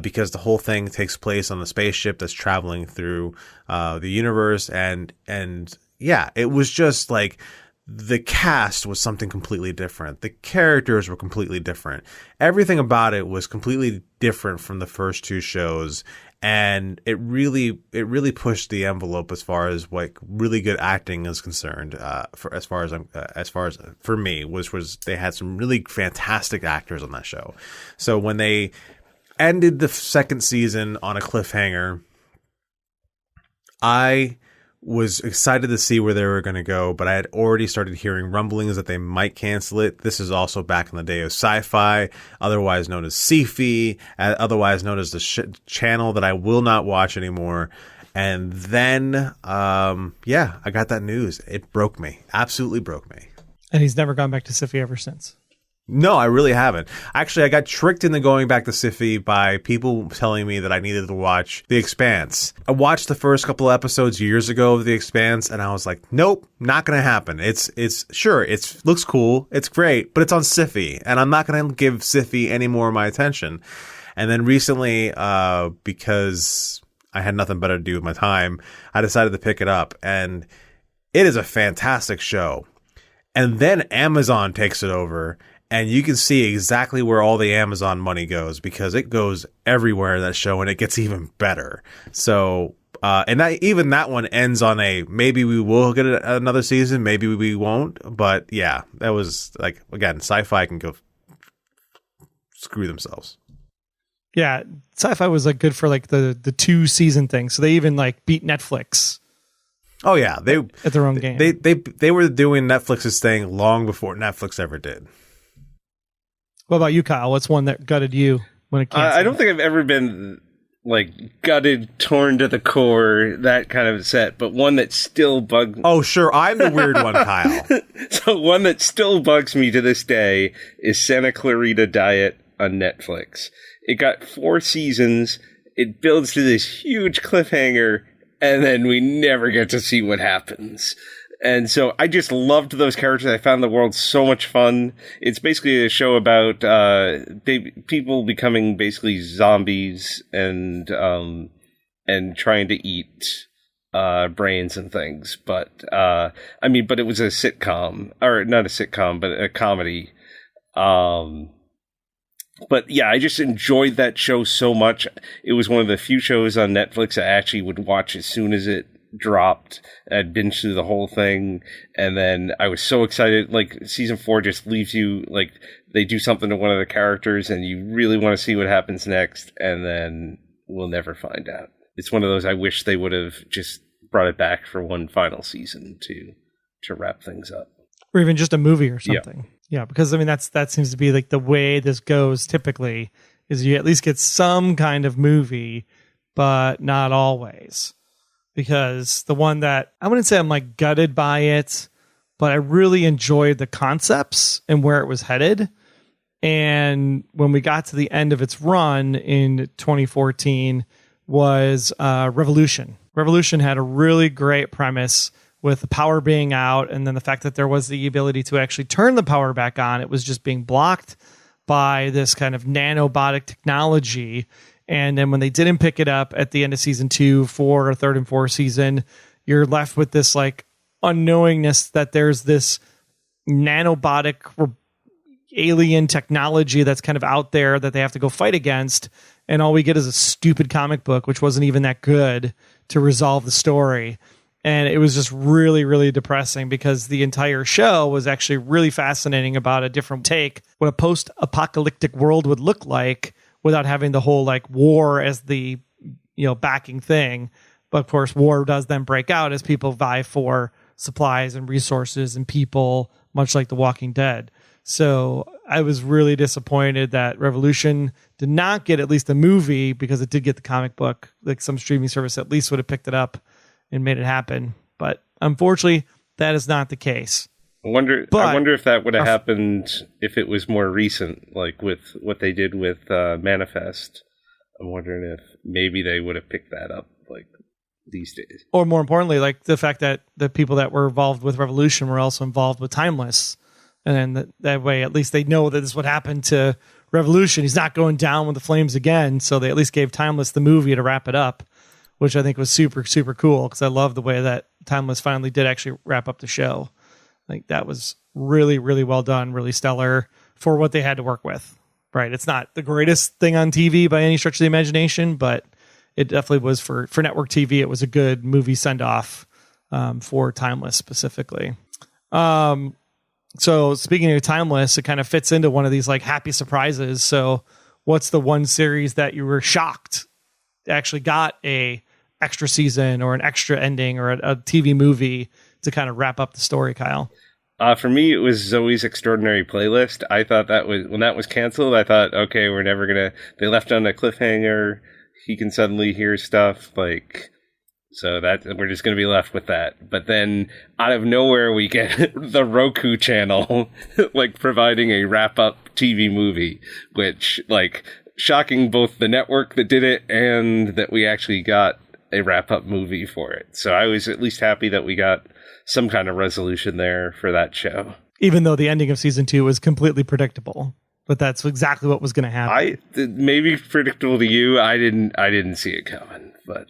because the whole thing takes place on a spaceship that's traveling through the universe, and yeah, it was just like the cast was something completely different. The characters were completely different. Everything about it was completely different from the first two shows. And it really pushed the envelope as far as like really good acting is concerned. As far as for me, was they had some really fantastic actors on that show. So when they ended the second season on a cliffhanger, I was excited to see where they were going to go, but I had already started hearing rumblings that they might cancel it. This is also back in the day of Sci-Fi, otherwise known as Sci-Fi, otherwise known as the channel that I will not watch anymore. And then, I got that news. It broke me. Absolutely broke me. And he's never gone back to Sci-Fi ever since. No, I really haven't. Actually, I got tricked into going back to Sci-Fi by people telling me that I needed to watch The Expanse. I watched the first couple of episodes years ago of The Expanse, and I was like, nope, not going to happen. It's sure, it looks cool, it's great, but it's on Sci-Fi, and I'm not going to give Sci-Fi any more of my attention. And then recently, because I had nothing better to do with my time, I decided to pick it up, and it is a fantastic show. And then Amazon takes it over. And you can see exactly where all the Amazon money goes, because it goes everywhere in that show, and it gets even better. So, and even that one ends on a maybe we will get another season, maybe we won't. But yeah, that was like, again, Sci-Fi can go screw themselves. Yeah, Sci-Fi was like good for like the 2-season thing. So they even like beat Netflix. Oh yeah, they at their own game. They were doing Netflix's thing long before Netflix ever did. What about you, Kyle? What's one that gutted you when it came? I don't think I've ever been like gutted, torn to the core, that kind of set, but one that still bugs. Oh, sure, I'm the weird one, Kyle. So one that still bugs me to this day is Santa Clarita Diet on Netflix. It got 4 seasons. It builds to this huge cliffhanger, and then we never get to see what happens. And so I just loved those characters. I found the world so much fun. It's basically a show about people becoming basically zombies and trying to eat brains and things. But but it was a sitcom, or not a sitcom, but a comedy. But yeah, I just enjoyed that show so much. It was one of the few shows on Netflix I actually would watch as soon as it dropped. I'd binged through the whole thing, and then I was so excited. Like, season 4 just leaves you like they do something to one of the characters, and you really want to see what happens next, and then we'll never find out. It's one of those I wish they would have just brought it back for one final season to wrap things up, or even just a movie or something. Yeah, because I mean that seems to be like the way this goes typically, is you at least get some kind of movie, but not always. Because the one that I wouldn't say I'm like gutted by it, but I really enjoyed the concepts and where it was headed. And when we got to the end of its run in 2014 was Revolution. Revolution had a really great premise with the power being out, and then the fact that there was the ability to actually turn the power back on. It was just being blocked by this kind of nanobotic technology. And then when they didn't pick it up at the end of season 2 for a third and fourth season, you're left with this like unknowingness that there's this nanobotic alien technology that's kind of out there that they have to go fight against. And all we get is a stupid comic book, which wasn't even that good to resolve the story. And it was just really, really depressing, because the entire show was actually really fascinating about a different take, what a post-apocalyptic world would look like without having the whole like war as the, backing thing. But of course, war does then break out as people vie for supplies and resources and people, much like The Walking Dead. So I was really disappointed that Revolution did not get at least a movie, because it did get the comic book. Like, some streaming service at least would have picked it up and made it happen. But unfortunately, that is not the case. I wonder if that would have happened if it was more recent, like with what they did with Manifest. I'm wondering if maybe they would have picked that up like these days. Or more importantly, like the fact that the people that were involved with Revolution were also involved with Timeless. And then that way, at least they know that this is what happened to Revolution. He's not going down with the flames again. So they at least gave Timeless the movie to wrap it up, which I think was super, super cool because I love the way that Timeless finally did actually wrap up the show. Like that was really, really well done, really stellar for what they had to work with. Right. It's not the greatest thing on TV by any stretch of the imagination, but it definitely was for network TV. It was a good movie send off for Timeless specifically. So speaking of Timeless, it kind of fits into one of these like happy surprises. So what's the one series that you were shocked actually got a extra season or an extra ending or a TV movie to kind of wrap up the story, Kyle? For me, it was Zoe's Extraordinary Playlist. I thought that was, when that was canceled, I thought, okay, we're never going to, they left on a cliffhanger. He can suddenly hear stuff like, so that we're just going to be left with that. But then out of nowhere, we get the Roku channel, like providing a wrap up TV movie, which like shocking both the network that did it and that we actually got a wrap up movie for it. So I was at least happy that we got some kind of resolution there for that show. Even though the ending of season 2 was completely predictable, but that's exactly what was going to happen. Maybe predictable to you. I didn't see it coming, but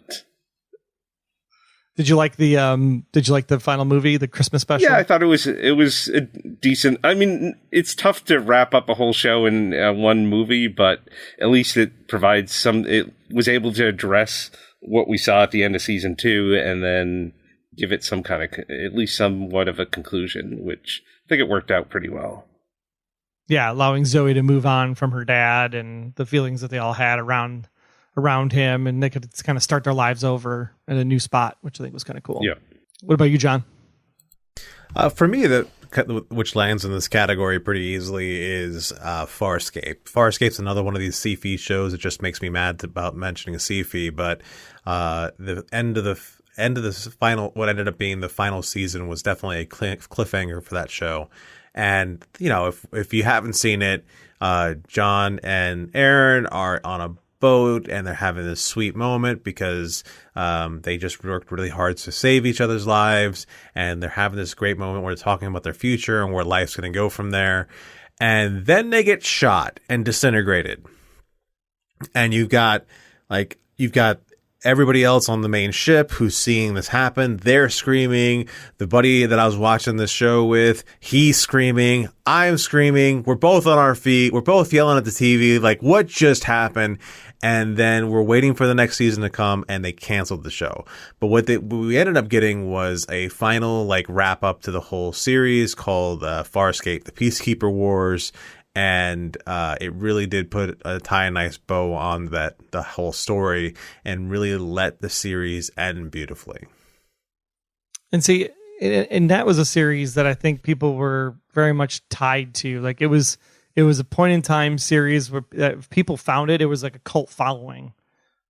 did you like the final movie, the Christmas special? Yeah, I thought it was a decent. I mean, it's tough to wrap up a whole show in one movie, but at least it provides some. It was able to address what we saw at the end of season 2, and then give it some kind of, at least somewhat of a conclusion, which I think it worked out pretty well. Yeah, allowing Zoe to move on from her dad and the feelings that they all had around him, and they could kind of start their lives over in a new spot, which I think was kind of cool. Yeah. What about you, John? For me, which lands in this category pretty easily is Farscape. Farscape's another one of these sci-fi shows. It just makes me mad about mentioning a sci-fi, but the end of this final, what ended up being the final season, was definitely a cliffhanger for that show. And you know, if you haven't seen it, John and Aaron are on a boat and they're having this sweet moment because they just worked really hard to save each other's lives, and they're having this great moment where they're talking about their future and where life's going to go from there. And then they get shot and disintegrated, and you've got everybody else on the main ship who's seeing this happen. They're screaming. The buddy that I was watching this show with, he's screaming. I'm screaming. We're both on our feet. We're both yelling at the TV, like, what just happened? And then we're waiting for the next season to come, and they canceled the show. But what we ended up getting was a final like wrap up to the whole series called Farscape: The Peacekeeper Wars. And it really did tie a nice bow on the whole story, and really let the series end beautifully. And see, and that was a series that I think people were very much tied to. Like it was a point in time series where if people found it was like a cult following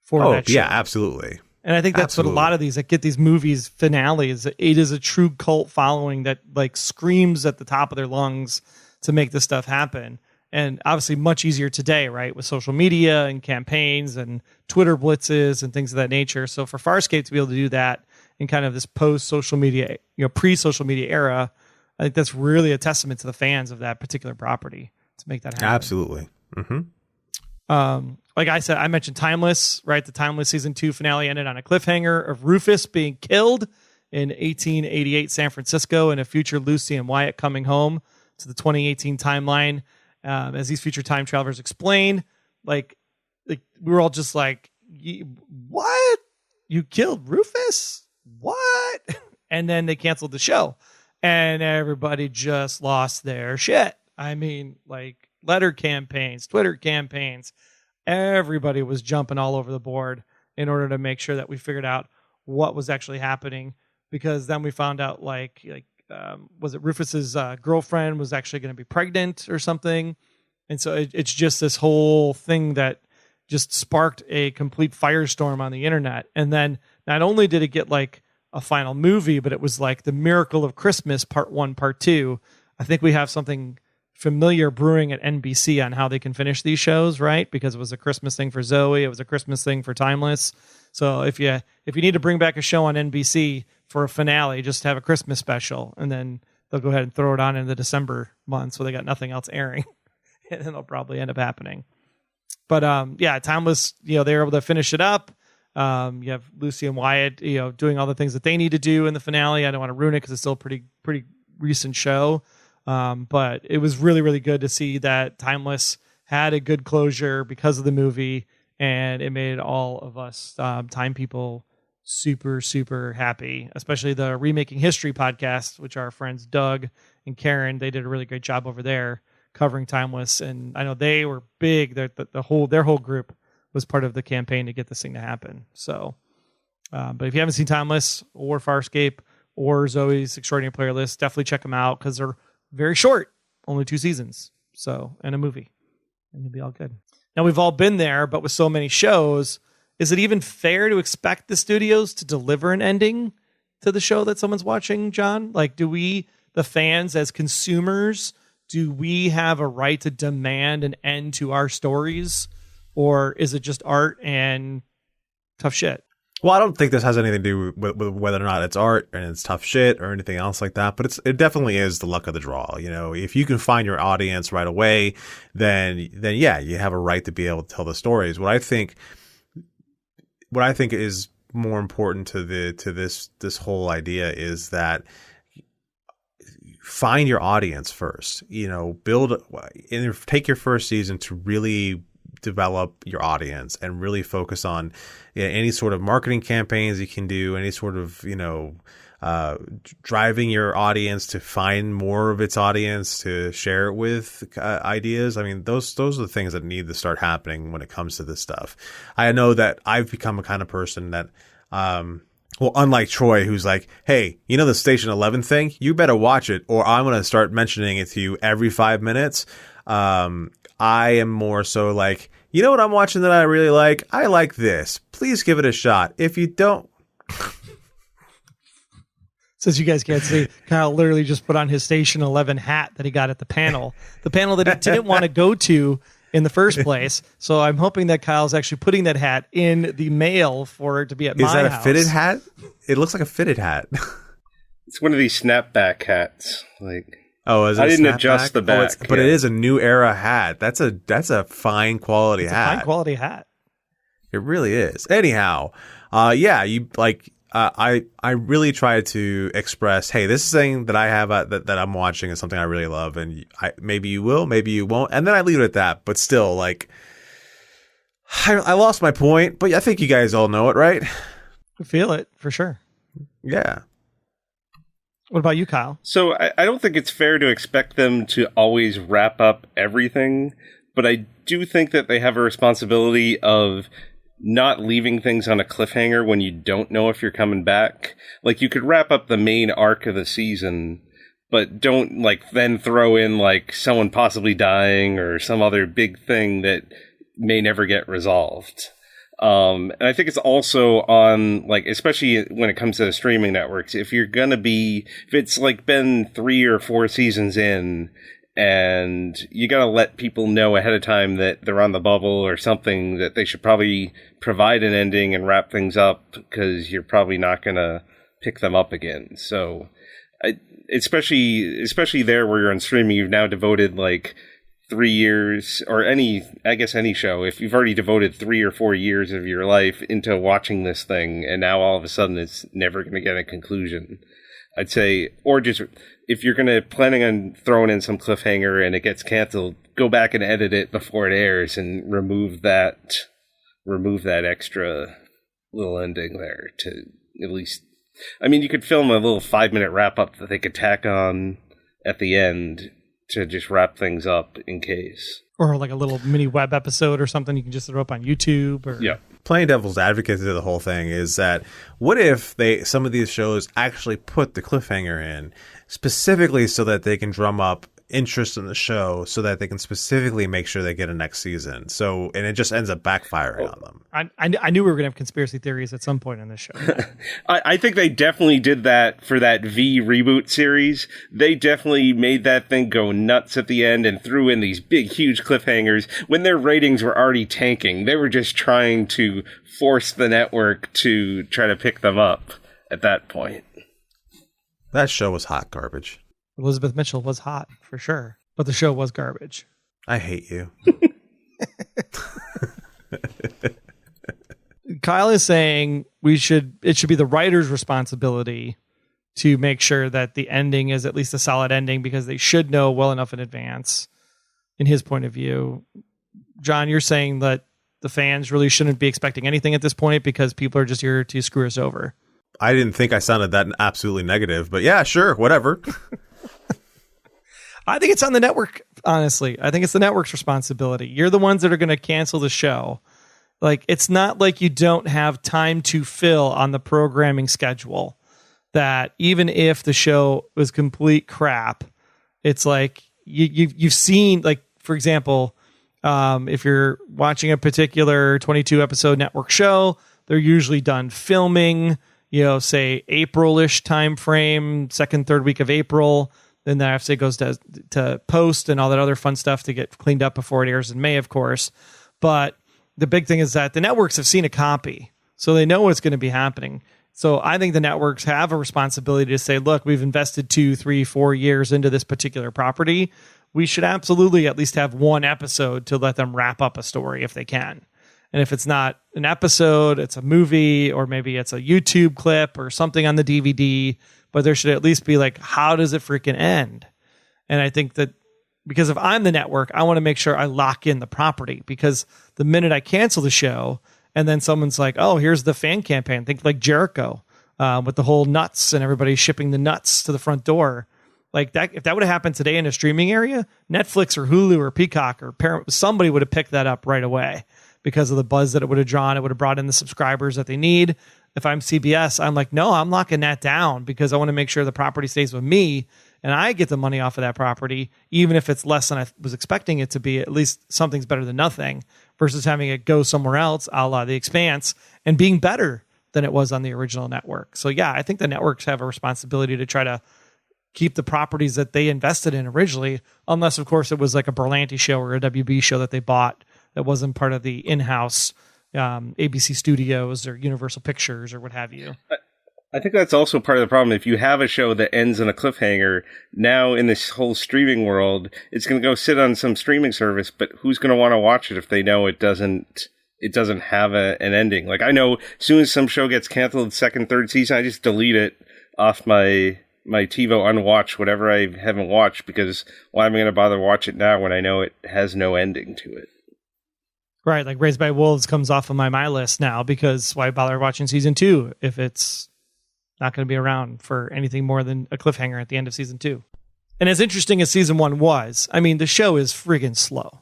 for that show. Yeah, absolutely. And I think that's what a lot of these that get these movies finales. It is a true cult following that like screams at the top of their lungs to make this stuff happen. And obviously much easier today, right? With social media and campaigns and Twitter blitzes and things of that nature. So for Farscape to be able to do that in kind of this post-social media, pre-social media era, I think that's really a testament to the fans of that particular property to make that happen. Absolutely. Mm-hmm. Like I said, I mentioned Timeless, right? The Timeless season 2 finale ended on a cliffhanger of Rufus being killed in 1888 San Francisco, and a future Lucy and Wyatt coming home to the 2018 timeline. As these future time travelers explain, like we were all just like, what? You killed Rufus? What? And then they canceled the show, and everybody just lost their shit. I mean, like letter campaigns, Twitter campaigns, everybody was jumping all over the board in order to make sure that we figured out what was actually happening, because then we found out like was it Rufus's girlfriend was actually going to be pregnant or something. And so it's just this whole thing that just sparked a complete firestorm on the internet. And then not only did it get like a final movie, but it was like The Miracle of Christmas Part 1, Part 2. I think we have something familiar brewing at NBC on how they can finish these shows, right? Because it was a Christmas thing for Zoe, it was a Christmas thing for Timeless. So if you need to bring back a show on NBC for a finale, just have a Christmas special, and then they'll go ahead and throw it on in the December month, so they got nothing else airing, and then it'll probably end up happening. But Timeless, they were able to finish it up. You have Lucy and Wyatt, doing all the things that they need to do in the finale. I don't want to ruin it because it's still a pretty recent show. But it was really, really good to see that Timeless had a good closure because of the movie, and it made all of us Time people super, super happy, especially the Remaking History podcast, which our friends Doug and Karen, they did a really great job over there covering Timeless. And I know they were big. Their whole group was part of the campaign to get this thing to happen. So, but if you haven't seen Timeless or Farscape or Zoe's Extraordinary Player List, definitely check them out because they're very short, only 2 seasons. So, and a movie, and you'll be all good. Now, we've all been there, but with so many shows, is it even fair to expect the studios to deliver an ending to the show that someone's watching, John? Like, do we, the fans, as consumers, do we have a right to demand an end to our stories? Or is it just art and tough shit? Well, I don't think this has anything to do with whether or not it's art and it's tough shit or anything else like that. But it definitely is the luck of the draw. If you can find your audience right away, then yeah, you have a right to be able to tell the stories. What I think is more important to this whole idea is that find your audience first. Take your first season to really develop your audience and really focus on any sort of marketing campaigns you can do, any sort of driving your audience to find more of its audience to share it with ideas. I mean, those are the things that need to start happening when it comes to this stuff. I know that I've become a kind of person that unlike Troy, who's like, hey, the Station 11 thing, you better watch it or I'm going to start mentioning it to you every 5 minutes. I am more so like, what I'm watching that I really like? I like this. Please give it a shot. If you don't... Since you guys can't see, Kyle literally just put on his Station 11 hat that he got at the panel that he didn't want to go to in the first place. So I'm hoping that Kyle's actually putting that hat in the mail for it to be at my house. Is that a fitted hat? It looks like a fitted hat. It's one of these snapback hats. Oh, is it? I didn't adjust the back, but it is a new era hat. That's a fine quality hat. A fine quality hat. It really is. Anyhow, I really try to express, hey, this thing that I have that I'm watching is something I really love, and maybe you will, maybe you won't, and then I leave it at that. But still, I lost my point, but I think you guys all know it, right? I feel it for sure. Yeah. What about you, Kyle? So I don't think it's fair to expect them to always wrap up everything, but I do think that they have a responsibility of not leaving things on a cliffhanger when you don't know if you're coming back. You could wrap up the main arc of the season, but don't then throw in someone possibly dying or some other big thing that may never get resolved. And I think it's also on, especially when it comes to the streaming networks, if it's been 3 or 4 seasons in, and you gotta let people know ahead of time that they're on the bubble or something, that they should probably provide an ending and wrap things up, because you're probably not gonna pick them up again. So, especially there where you're on streaming, you've now devoted 3 years, or any show, if you've already devoted 3 or 4 years of your life into watching this thing, and now all of a sudden it's never going to get a conclusion, I'd say, or just if you're planning on throwing in some cliffhanger and it gets canceled, go back and edit it before it airs and remove that extra little ending there to at least. I mean, you could film a little 5-minute wrap up that they could tack on at the end to just wrap things up in case. Or a little mini web episode or something you can just throw up on YouTube. Or yeah. Playing devil's advocate to the whole thing is that what if some of these shows actually put the cliffhanger in specifically so that they can drum up interest in the show so that they can specifically make sure they get a next season. So, and it just ends up backfiring on them. I knew we were going to have conspiracy theories at some point in this show. I think they definitely did that for that V reboot series. They definitely made that thing go nuts at the end and threw in these big, huge cliffhangers when their ratings were already tanking. They were just trying to force the network to try to pick them up at that point. That show was hot garbage. Elizabeth Mitchell was hot for sure, but the show was garbage. I hate you. Kyle is saying it should be the writer's responsibility to make sure that the ending is at least a solid ending because they should know well enough in advance, in his point of view. John, you're saying that the fans really shouldn't be expecting anything at this point because people are just here to screw us over. I didn't think I sounded that absolutely negative, but yeah, sure, whatever. I think it's on the network, honestly. I think it's the network's responsibility. You're the ones that are going to cancel the show. Like, it's not like you don't have time to fill on the programming schedule, that even if the show was complete crap, it's like you've seen, like, for example, if you're watching a particular 22 episode network show, they're usually done filming, say April-ish time frame, second, third week of April. Then that after it goes to post and all that other fun stuff to get cleaned up before it airs in May, of course. But the big thing is that the networks have seen a copy, so they know what's going to be happening. So I think the networks have a responsibility to say, look, we've invested 2, 3, 4 years into this particular property. We should absolutely at least have one episode to let them wrap up a story if they can. And if it's not an episode, it's a movie, or maybe it's a YouTube clip or something on the DVD, but there should at least be like, how does it freaking end? And I think that because if I'm the network, I want to make sure I lock in the property, because the minute I cancel the show and then someone's like, oh, here's the fan campaign, think like Jericho with the whole nuts and everybody shipping the nuts to the front door. Like that, if that would have happened today in a streaming area, Netflix or Hulu or Peacock or Paramount, somebody would have picked that up right away because of the buzz that it would have drawn. It would have brought in the subscribers that they need. If I'm CBS, I'm like, no, I'm locking that down because I want to make sure the property stays with me and I get the money off of that property, even if it's less than I was expecting it to be. At least something's better than nothing versus having it go somewhere else, a la The Expanse, and being better than it was on the original network. So yeah, I think the networks have a responsibility to try to keep the properties that they invested in originally, unless of course it was like a Berlanti show or a WB show that they bought that wasn't part of the in-house ABC Studios or Universal Pictures or what have you. I think that's also part of the problem. If you have a show that ends in a cliffhanger, now in this whole streaming world, it's going to go sit on some streaming service, but who's going to want to watch it if they know it doesn't have an ending? Like, I know as soon as some show gets canceled second, third season, I just delete it off my TiVo unwatch, whatever I haven't watched, because why am I going to bother watch it now when I know it has no ending to it? Right, like Raised by Wolves comes off of my list now, because why bother watching season 2 if it's not going to be around for anything more than a cliffhanger at the end of season 2? And as interesting as season 1 was, I mean, the show is friggin' slow.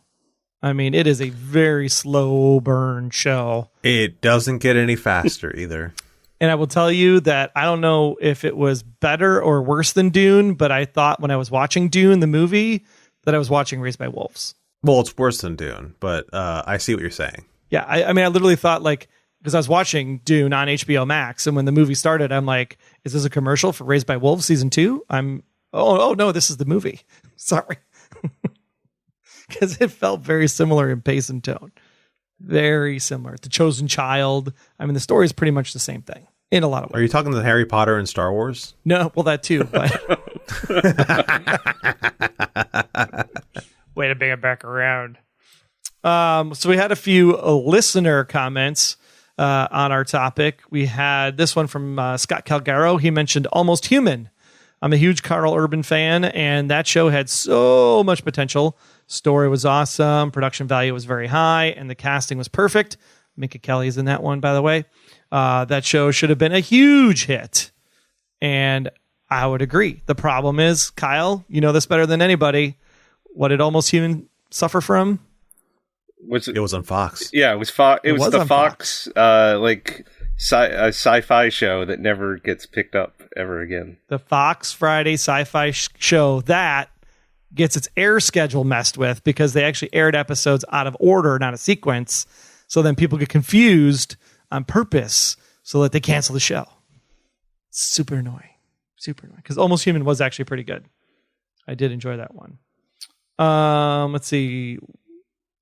I mean, it is a very slow burn show. It doesn't get any faster either. And I will tell you that I don't know if it was better or worse than Dune, but I thought when I was watching Dune, the movie, that I was watching Raised by Wolves. Well, it's worse than Dune, but I see what you're saying. Yeah, I mean, I literally thought, like, because I was watching Dune on HBO Max, and when the movie started, I'm like, is this a commercial for Raised by Wolves season 2? Oh no, this is the movie. Sorry. Because it felt very similar in pace and tone. Very similar. The Chosen Child. I mean, the story is pretty much the same thing in a lot of ways. Are you talking to Harry Potter and Star Wars? No, well, that too. But way to bring it back around. So we had a few listener comments on our topic. We had this one from Scott Calgaro. He mentioned Almost Human. I'm a huge Carl Urban fan, and that show had so much potential. Story was awesome, production value was very high, and the casting was perfect. Minka Kelly's in that one, by the way. That show should have been a huge hit, and I would agree. The problem is, Kyle, you know this better than anybody. What did Almost Human suffer from? It was on Fox. Yeah, it was Fox. It was the Fox sci-fi show that never gets picked up ever again. The Fox Friday sci-fi show that gets its air schedule messed with because they actually aired episodes out of order, not a sequence. So then people get confused on purpose so that they cancel the show. Super annoying. Super annoying. Because Almost Human was actually pretty good. I did enjoy that one. Let's see.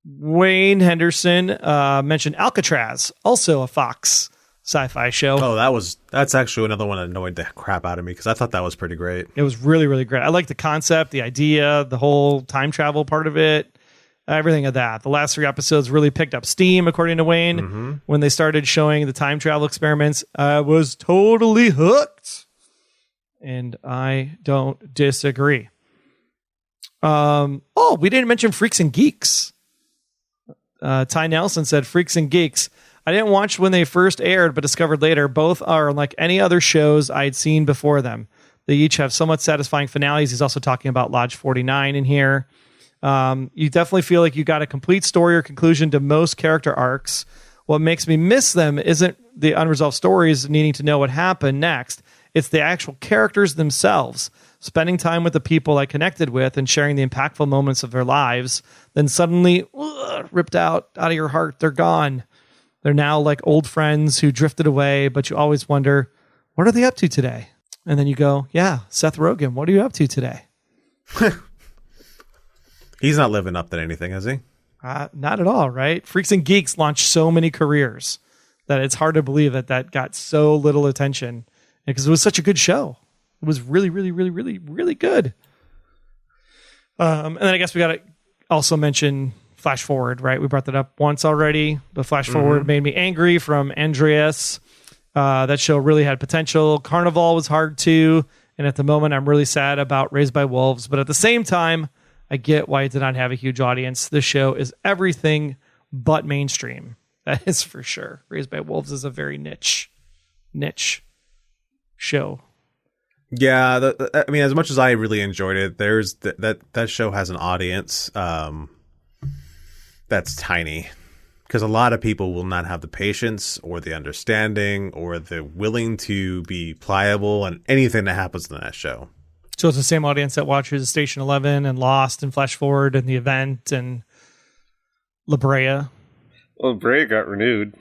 Wayne Henderson mentioned Alcatraz, also a Fox sci-fi show. Oh, that's actually another one that annoyed the crap out of me because I thought that was pretty great. It was really, really great. I like the concept, the idea, the whole time travel part of it, everything of that. The last 3 episodes really picked up steam, according to Wayne. When they started showing the time travel experiments, I was totally hooked. And I don't disagree. We didn't mention Freaks and Geeks. Ty Nelson said, Freaks and Geeks. I didn't watch when they first aired, but discovered later both are unlike any other shows I'd seen before them. They each have somewhat satisfying finales. He's also talking about Lodge 49 in here. You definitely feel like you got a complete story or conclusion to most character arcs. What makes me miss them isn't the unresolved stories needing to know what happened next. It's the actual characters themselves. Spending time with the people I connected with and sharing the impactful moments of their lives, then suddenly ripped out of your heart. They're gone. They're now like old friends who drifted away, but you always wonder, what are they up to today? And then you go, yeah, Seth Rogen, what are you up to today? He's not living up to anything, is he? Not at all, right? Freaks and Geeks launched so many careers that it's hard to believe that got so little attention because it was such a good show. It was really, really, really, really, really good. And then I guess we got to also mention Flash Forward, right? We brought that up once already, but Flash Forward made me angry from Andreas. That show really had potential. Carnival was hard too. And at the moment, I'm really sad about Raised by Wolves. But at the same time, I get why it did not have a huge audience. This show is everything but mainstream. That is for sure. Raised by Wolves is a very niche show. Yeah, I mean, as much as I really enjoyed it, there's that show has an audience that's tiny because a lot of people will not have the patience or the understanding or the willing to be pliable on anything that happens in that show. So it's the same audience that watches Station 11 and Lost and Flash Forward and The Event and La Brea. Well, La Brea got renewed.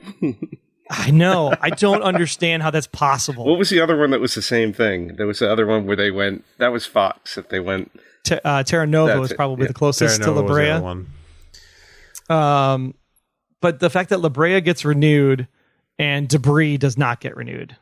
I know. I don't understand how that's possible. What was the other one that was the same thing? There was the other one where they went... That was Fox. If they went... Terra Nova was probably the closest to La Brea. But the fact that La Brea gets renewed and Debris does not get renewed,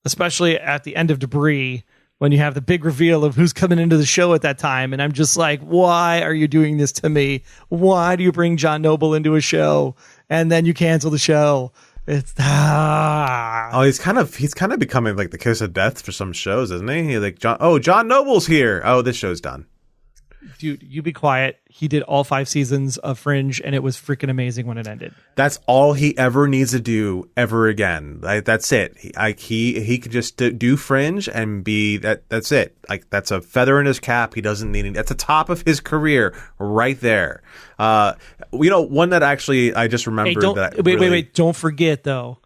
especially at the end of Debris, when you have the big reveal of who's coming into the show at that time. And I'm just like, why are you doing this to me? Why do you bring John Noble into a show and then you cancel the show? It's Oh, he's kind of becoming like the kiss of death for some shows, isn't he? He's like John Noble's here. Oh, this show's done. Dude, you be quiet. He did all 5 seasons of Fringe, and it was freaking amazing when it ended. That's all he ever needs to do ever again. Like, that's it. He could just do Fringe and be that. That's it. Like, that's a feather in his cap. He doesn't need it. That's the top of his career right there. One that actually I just remembered. Wait. Don't forget though,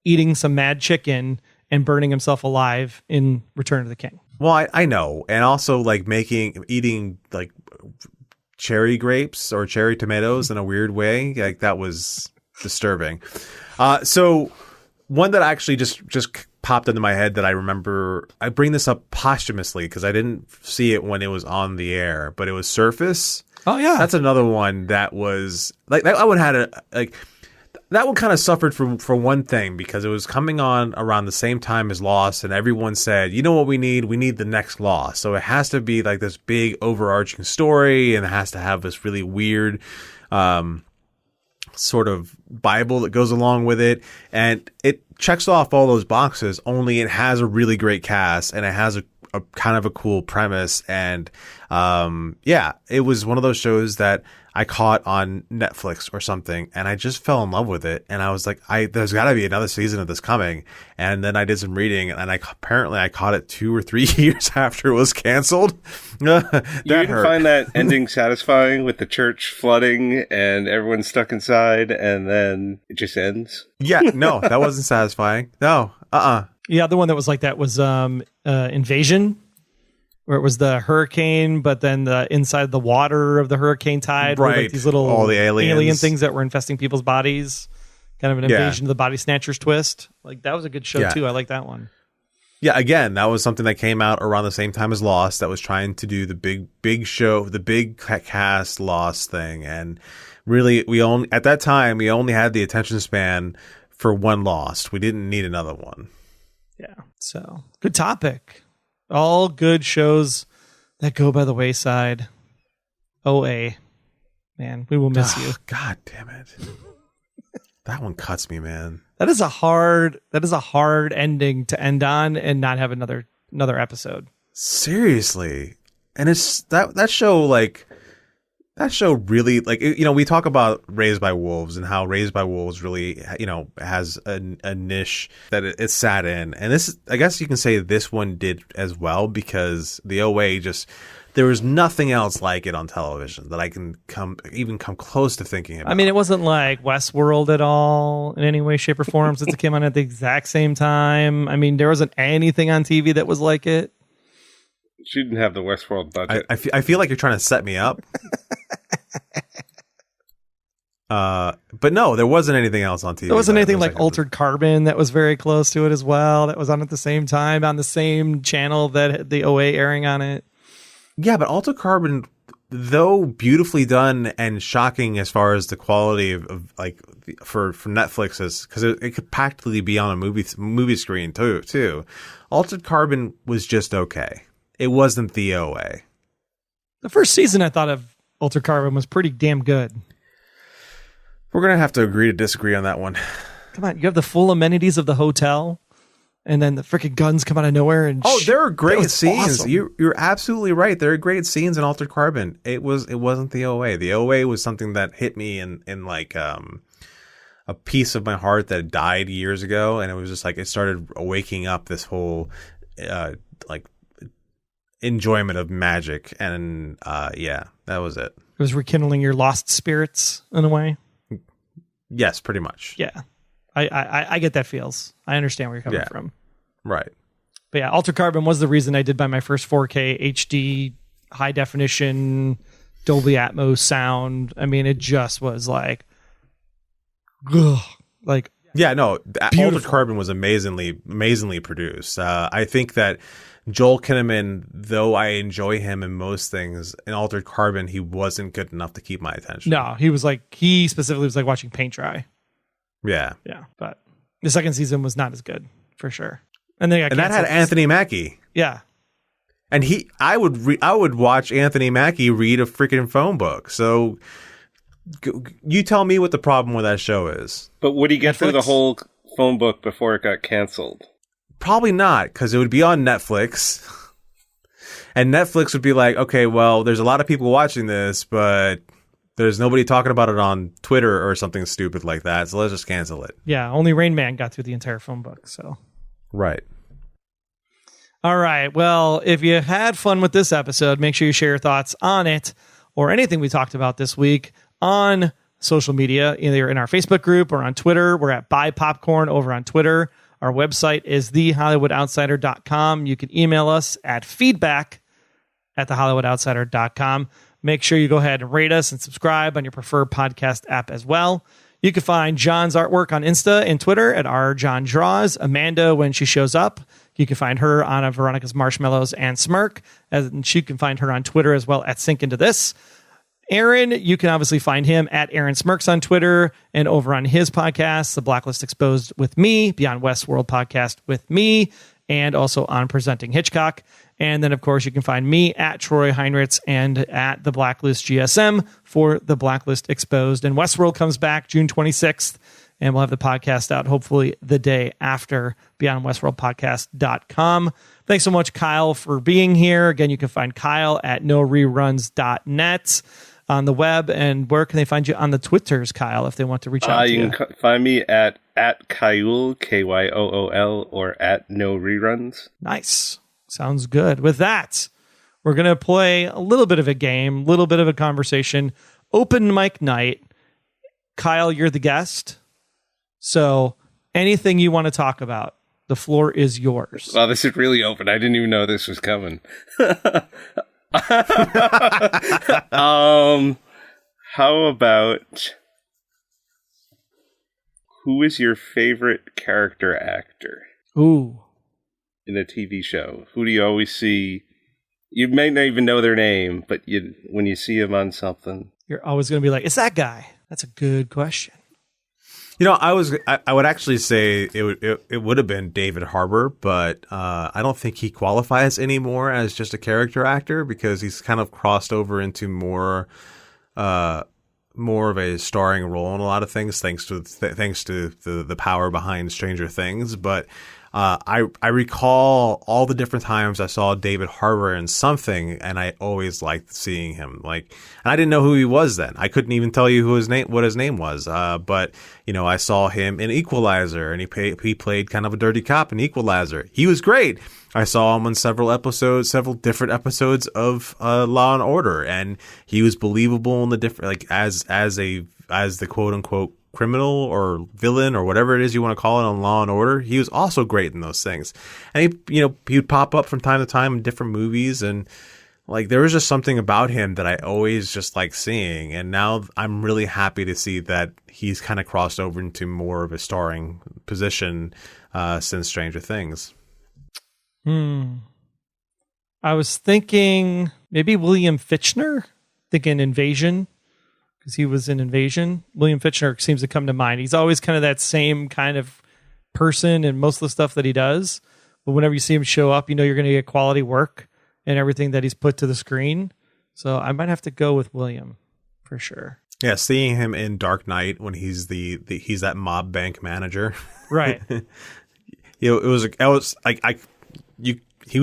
eating some mad chicken and burning himself alive in Return of the King. Well, I know. And also like eating like cherry grapes or cherry tomatoes in a weird way. Like that was disturbing. So one that actually just popped into my head that I remember, I bring this up posthumously because I didn't see it when it was on the air, but it was Surface. Oh yeah. That's another one that was like, that one had that one kind of suffered for one thing because it was coming on around the same time as Lost, and everyone said, you know what we need? We need the next Lost. So it has to be like this big overarching story, and it has to have this really weird sort of Bible that goes along with it. And it checks off all those boxes, only it has a really great cast, and it has a kind of a cool premise. And it was one of those shows that I caught on Netflix or something, and I just fell in love with it. And I was like, there's got to be another season of this coming. And then I did some reading, and I caught it 2 or 3 years after it was canceled. You didn't find that ending satisfying with the church flooding and everyone stuck inside, and then it just ends? Yeah, no, that wasn't satisfying. No, Yeah, the one that was like that was Invasion. where it was the hurricane, but then the inside the water of the hurricane tide were like these little all the alien things that were infesting people's bodies. Kind of an Yeah. invasion of the body snatchers twist. Like that was a good show Yeah. too. I like that one. Yeah, again, that was something that came out around the same time as Lost, that was trying to do the big show, the big cast Lost thing. And really, at that time, we only had the attention span for one Lost. We didn't need another one. Yeah. So good topic. All good shows that go by the wayside. OA. Man, we will miss you. God damn it. That one cuts me, man. That is a hard ending to end on and not have another episode. Seriously. And it's that show really, like, you know, we talk about Raised by Wolves and how Raised by Wolves really, you know, has a niche that it sat in. And this, I guess you can say this one did as well, because the OA there was nothing else like it on television that I can come close to thinking about. I mean, it wasn't like Westworld at all in any way, shape, or form, since it came on at the exact same time. I mean, there wasn't anything on TV that was like it. She didn't have the Westworld budget. I feel like you're trying to set me up. But no, there wasn't anything else on TV. There wasn't anything like Altered Carbon that was very close to it as well. That was on at the same time on the same channel that had the OA airing on it. Yeah, but Altered Carbon, though beautifully done and shocking as far as the quality of like for Netflix is, because it could practically be on a movie screen too. Altered Carbon was just okay. It wasn't the OA. The first season I thought of Altered Carbon was pretty damn good. We're gonna have to agree to disagree on that one. Come on, you have the full amenities of the hotel, and then the freaking guns come out of nowhere. And there are great scenes. Awesome. You're absolutely right. There are great scenes in Altered Carbon. It wasn't the OA. The OA was something that hit me in like a piece of my heart that died years ago, and it was just like it started waking up this whole like enjoyment of magic, and yeah, that was it. It was rekindling your lost spirits in a way. Yes, pretty much. Yeah, I get that feels. I understand where you're coming from. Right. But yeah, Altered Carbon was the reason I did buy my first 4K HD high definition Dolby Atmos sound. I mean, it just was like, ugh, like yeah, no. beautiful. Altered Carbon was amazingly produced. I think that Joel Kinnaman, though I enjoy him in most things, in Altered Carbon, he wasn't good enough to keep my attention. No, he specifically was like watching paint dry. Yeah. Yeah, but the second season was not as good for sure. And then that had Anthony Mackie. Yeah. And I would watch Anthony Mackie read a freaking phone book. So you tell me what the problem with that show is. But would he get Netflix? through the whole phone book before it got canceled? Probably not, because it would be on Netflix. And Netflix would be like, okay, well, there's a lot of people watching this, but there's nobody talking about it on Twitter or something stupid like that, so let's just cancel it. Yeah, only Rain Man got through the entire phone book, so. Right. All right. Well, if you had fun with this episode, make sure you share your thoughts on it or anything we talked about this week on social media, either in our Facebook group or on Twitter. We're at Buy Popcorn over on Twitter. Our website is thehollywoodoutsiders.com. You can email us at feedback@thehollywoodoutsiders.com. Make sure you go ahead and rate us and subscribe on your preferred podcast app as well. You can find John's artwork on Insta and Twitter at @RJohnDraws. Amanda, when she shows up, you can find her on Veronica's Marshmallows and Smirk. And she can find her on Twitter as well at Sync Into This. Aaron, you can obviously find him at Aaron Smirks on Twitter and over on his podcast, The Blacklist Exposed with me, Beyond Westworld podcast with me, and also on Presenting Hitchcock. And then, of course, you can find me at Troy Heinrichs and at The Blacklist GSM for The Blacklist Exposed. And Westworld comes back June 26th, and we'll have the podcast out hopefully the day after, beyondwestworldpodcast.com. Thanks so much, Kyle, for being here. Again, you can find Kyle at noreruns.net on the web. And where can they find you on the Twitters, Kyle, if they want to reach out to you? You can find me at Kyool, KYOOL, or at No Reruns. Nice. Sounds good. With that, we're going to play a little bit of a game, a little bit of a conversation. Open mic night. Kyle, you're the guest. So anything you want to talk about, The floor is yours. Wow, this is really open. I didn't even know this was coming. How about, who is your favorite character actor? Ooh. In a TV show? Who do you always see? You may not even know their name, but when you see them on something, you're always going to be like, it's that guy. That's a good question. I would actually say it would have been David Harbour, but I don't think he qualifies anymore as just a character actor because he's kind of crossed over into more of a starring role in a lot of things, thanks to the power behind Stranger Things. But I recall all the different times I saw David Harbour in something, and I always liked seeing him. And I didn't know who he was then. I couldn't even tell you what his name was. But I saw him in Equalizer, and he played kind of a dirty cop in Equalizer. He was great. I saw him on several different episodes of Law and Order, and he was believable in the different, as the quote unquote criminal or villain or whatever it is you want to call it on Law and Order. He was also great in those things, and he would pop up from time to time in different movies, and there was just something about him that I always just liked seeing. And now I'm really happy to see that he's kind of crossed over into more of a starring position since Stranger Things. I was thinking maybe William Fichtner, thinking Invasion, because he was in Invasion. William Fichtner seems to come to mind. He's always kind of that same kind of person in most of the stuff that he does. But whenever you see him show up, you're going to get quality work and everything that he's put to the screen. So I might have to go with William for sure. Yeah, seeing him in Dark Knight when he's he's that mob bank manager. Right. He was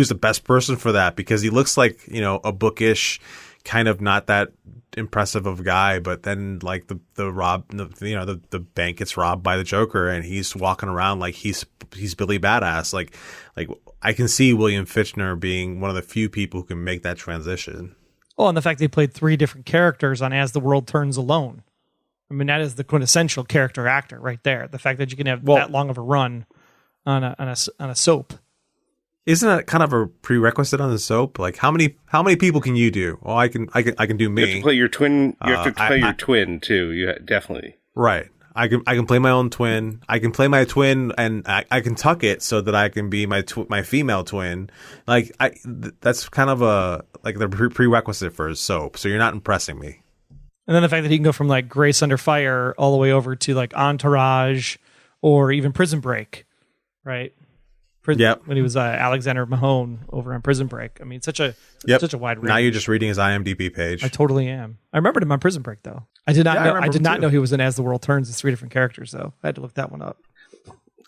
the best person for that because he looks like, a bookish, kind of not that impressive of a guy, but then the bank gets robbed by the Joker and he's walking around like he's Billy Badass. Like I can see William Fichtner being one of the few people who can make that transition. Oh, and the fact they played 3 different characters on As the World Turns Alone. I mean, that is the quintessential character actor right there. The fact that you can have that long of a run on a soap. Isn't that kind of a prerequisite on the soap? Like how many people can you do? Well, I can do me. You have to play your twin. You have to play your twin too. You definitely. Right. I can play my own twin. I can play my twin, and I can tuck it so that I can be my female twin. That's kind of the prerequisite for a soap. So you're not impressing me. And then the fact that he can go from Grace Under Fire all the way over to Entourage or even Prison Break, right? When he was Alexander Mahone over on Prison Break. I mean, such a wide range. Now you're just reading his IMDb page. I totally am. I remembered him on Prison Break though. I did not know he was in As the World Turns. It's 3 different characters though. I had to look that one up.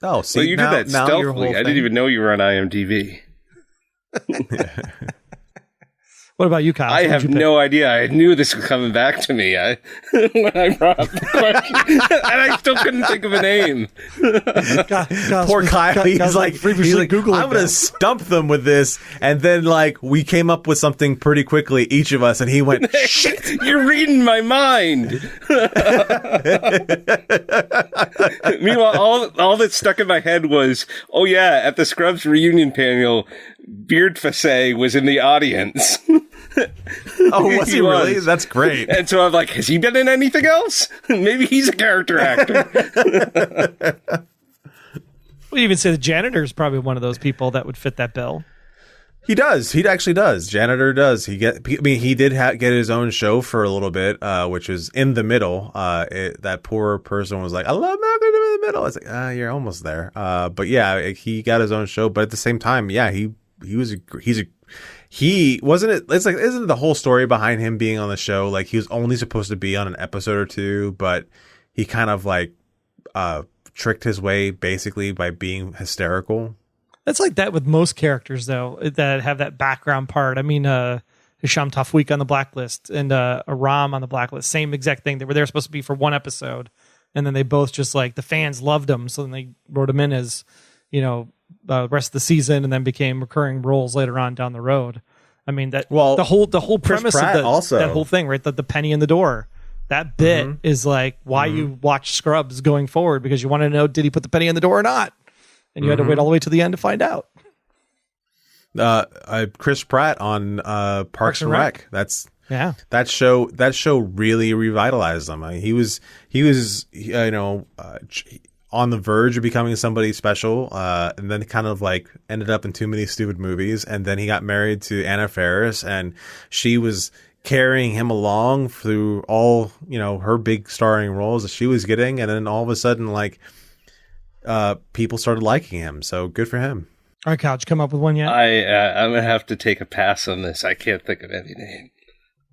Oh, see, you did that stealthily. I didn't even know you were on IMDb. What about you, Kyle? I have no idea. I knew this was coming back to me when I brought up the question, and I still couldn't think of a name. Poor Kyle. He's like, Google I'm going to stump them with this, and then we came up with something pretty quickly, each of us, and he went, shit! You're reading my mind! Meanwhile, all that stuck in my head was, oh yeah, at the Scrubs reunion panel, Beard Facet was in the audience. Oh, was he really? That's great. And so I'm like, has he been in anything else? Maybe he's a character actor. Well, you even say the janitor is probably one of those people that would fit that bill. He does. He actually does. Janitor does. He did get his own show for a little bit, which was in the middle. That poor person was like, I love Malcolm in the middle. I was like, you're almost there. But yeah, he got his own show. But at the same time, yeah, he wasn't it. It's isn't the whole story behind him being on the show? Like he was only supposed to be on an episode or two, but he kind of tricked his way basically by being hysterical. That's like that with most characters, though, that have that background part. I mean, Hisham Tafweek on the Blacklist and Aram on the Blacklist, same exact thing. They were there supposed to be for one episode, and then they both just the fans loved them, so then they wrote them in as, the rest of the season, and then became recurring roles later on down the road. I mean, the whole premise of that whole thing, right? The penny in the door. That bit is why you watch Scrubs going forward, because you want to know, did he put the penny in the door or not? and you had to wait all the way to the end to find out. Chris Pratt on Parks and Rec. That show really revitalized him. I mean, he was on the verge of becoming somebody special, and then kind of like ended up in Too Many Stupid Movies, and then he got married to Anna Faris, and she was carrying him along through all, her big starring roles that she was getting, and then all of a sudden, like, people started liking him. So good for him. All right, Couch, come up with one yet? I'm gonna have to take a pass on this. I can't think of any name.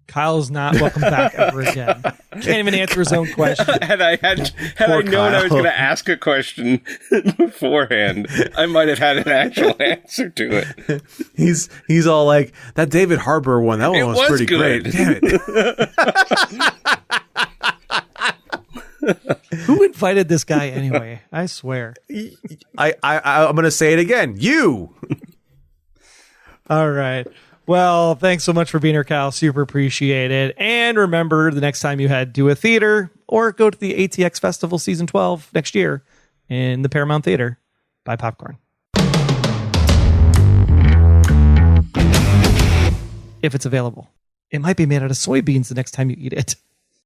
Kyle's not welcome back ever again. Can't even answer his own question. Had I known I was going to ask a question beforehand, I might have had an actual answer to it. He's all like, that David Harbour one, that one was pretty good. Great. Damn it. Who invited this guy anyway? I swear. I'm going to say it again. You. All right. Well, thanks so much for being here, Kyle. Super appreciate it. And remember, the next time you head to a theater or go to the ATX Festival Season 12 next year in the Paramount Theater, buy popcorn. If it's available. It might be made out of soybeans the next time you eat it.